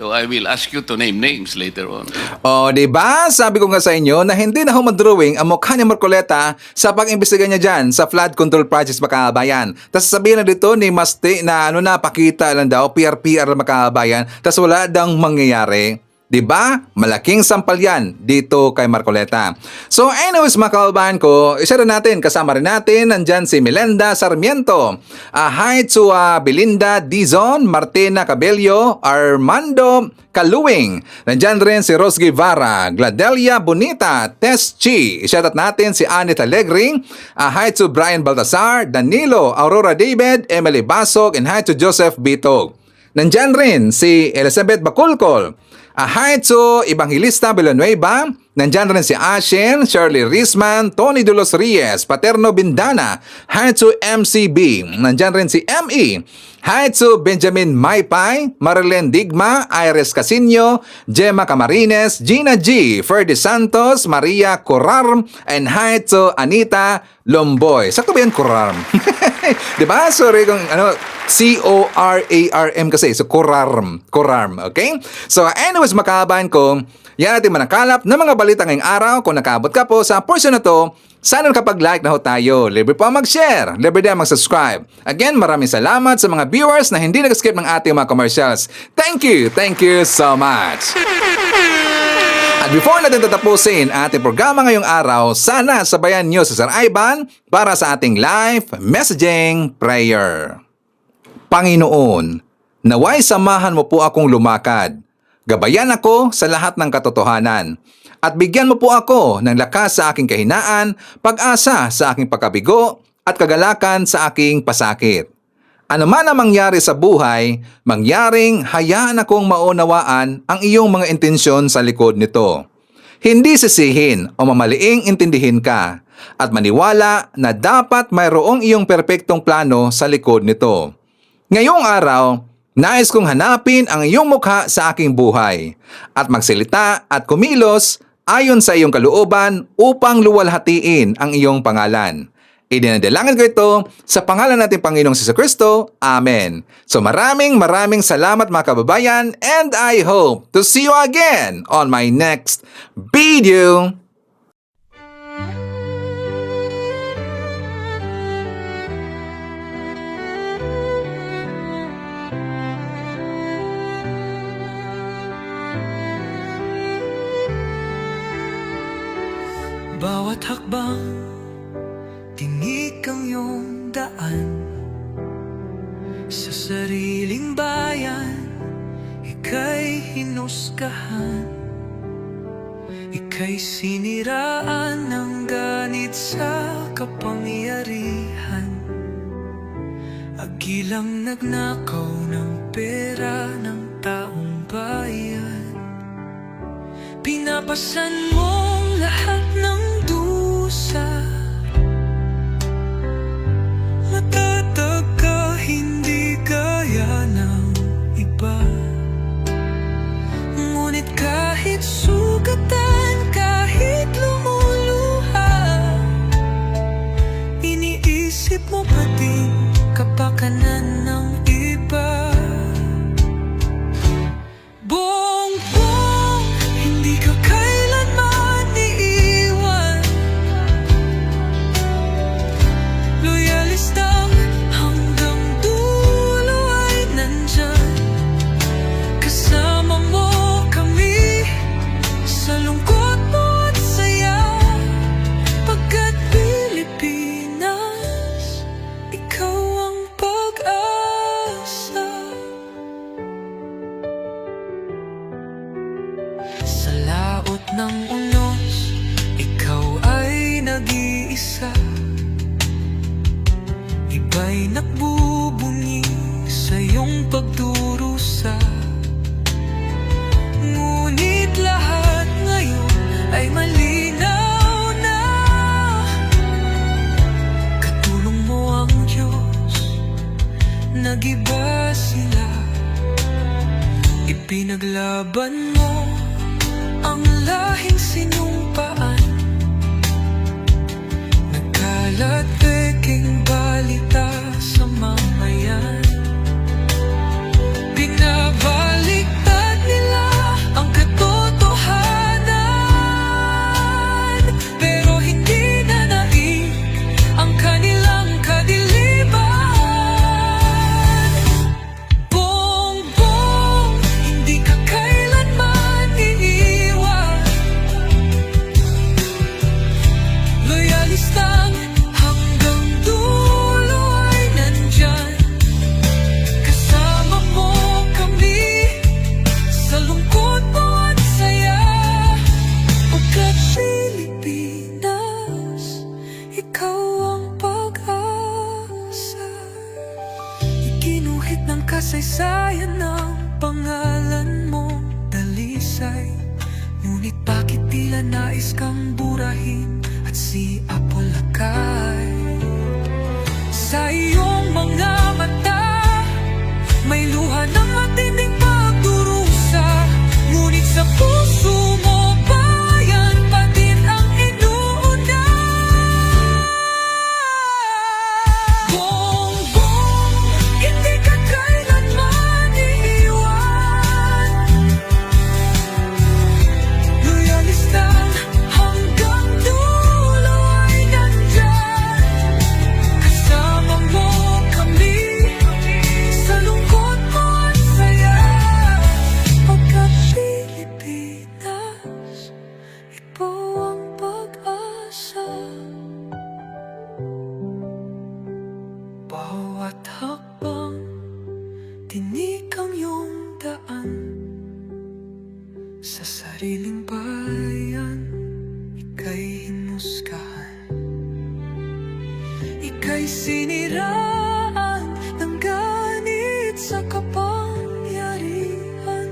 So I will ask you to name names later on. O, diba? Sabi ko nga sa inyo na hindi na humadrawing ang mukha ni Marcoleta sa pag-imbestiga niya dyan sa flood control projects Makabayan. Tapos sabihin na dito ni Masti na pakita lang daw, PR na Makabayan, tapos wala daw mangyayari. Diba? Malaking sampal yan dito kay Marcoleta. So anyways mga kababayan ko, isa rin natin, kasama rin natin, nandyan si Melenda Sarmiento. Hi to Belinda Dizon, Martina Cabello, Armando Kaluwing. Nandyan rin si Rose Guevara, Gladelia Bonita, Tess Chi. Isyatat natin si Anit Alegring. Hi to Brian Baltasar, Danilo, Aurora David, Emily Basog, and hi to Joseph Bitog. Nandyan rin si Elizabeth Baculcol, Haitsu Evangelista Villanueva, nandyan rin si Ashen, Shirley Risman, Tony De Los Reyes, Paterno Bindana, Haitsu MCB, nandyan rin si ME, Haitsu Benjamin Maypay, Marilyn Digma, Iris Casino, Gemma Camarines, Gina G, Ferdy Santos, Maria Corarm, and Haitsu Anita Lomboy. Sakto ba yan, Corarm? Diba? Sorry kung C-O-R-A-R-M kasi. So, Corarm. Corarm. Okay? So, anyways, makabahan ko, yan natin manakalap ng mga balita ngayong araw. Kung nakaabot ka po sa portion na to, sana nakapag-like na ho tayo. Libre po mag-share. Libre din mag-subscribe. Again, maraming salamat sa mga viewers na hindi nag-skip ng ating mga commercials. Thank you. Thank you so much. At before natin tatapusin ating programa ngayong araw, sana sabayan nyo sa Sir Ivan para sa ating live messaging prayer. Panginoon, naway samahan mo po akong lumakad. Gabayan ako sa lahat ng katotohanan. At bigyan mo po ako ng lakas sa aking kahinaan, pag-asa sa aking pagkabigo, at kagalakan sa aking pasakit. Ano man ang mangyari sa buhay, mangyaring hayaan akong maunawaan ang iyong mga intensyon sa likod nito. Hindi sisihin o mamaliing intindihin ka, at maniwala na dapat mayroong iyong perpektong plano sa likod nito. Ngayong araw, nais kong hanapin ang iyong mukha sa aking buhay, at magsalita at kumilos ayon sa iyong kalooban upang luwalhatiin ang iyong pangalan. Idinadalangin ko ito sa pangalan nating Panginoong Jesucristo. Amen. So maraming salamat mga kababayan, and I hope to see you again on my next video. Bawat hakbang, tinik ang iyong daan. Sa sariling bayan, ika'y hinusgahan. Ika'y siniraan ng ganit sa kapangyarihan. Agilang nagnakaw ng pera ng taong bayan. Pinapasan mong lahat ng dusa. Matatag ka, hindi gaya ng iba. Ngunit kahit sugatan, kahit lumuluha, iniisip mo pa din kapakanan ng iba. Bongbong, hindi ka kailanman iiwan. Loyalistang hanggang dulo ay nandyan. Kasama mo kami sa lungkot mo at saya. Pagkat Pilipinas, ikaw ang pag-asa. Sa laot ng unos, ikaw ay nag-iisa. Iba'y nagbubunyi sa iyong pagdurusa. Ngunit lahat ngayon ay malinaw na. Katulong mo ang Diyos, nag-iba sila. Ipinaglaban mo ang lahing sinumpaan. Nagkalat peking balita sa mamayan. Binabaliktad nila ang katotohanan, pero hindi na naig ang kanilang kadiliman. Bongbong, hindi ka kailanman iiwan. Nananais kang burahin at si Apolacay. Sa iyong mga mata, may luha ng matinding pagdurusa. Ngunit sa puso mo, bayan pa din ang inuuna. Bongbong, hindi ka kailanman iiwan. Loyalista hanggang dulo ay nandyan. Kasama mo kami sa lungkot mo at saya. Pagka-Pilipinas, ikaw ang pag-asa. Bawat hakbang, tinik ang iyong daan. Sa sariling bayan, ika'y hinusgahan. Ika'y siniraan ng ganit sa kapangyarihan.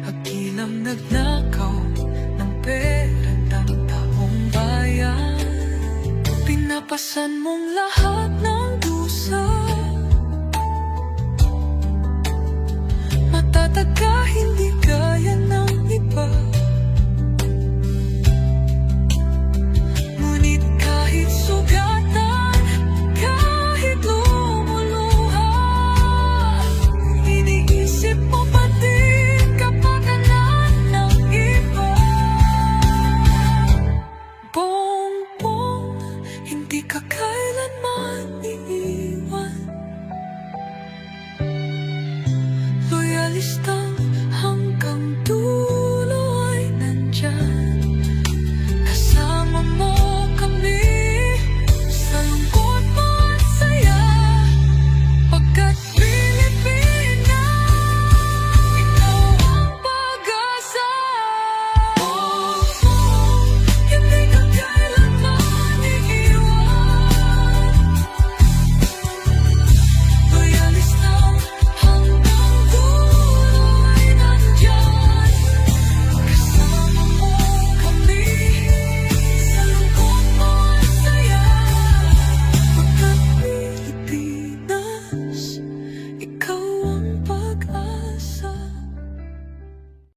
Hagilang nagnakaw ng pera ng taong bayan. Pinapasan mong lahat ng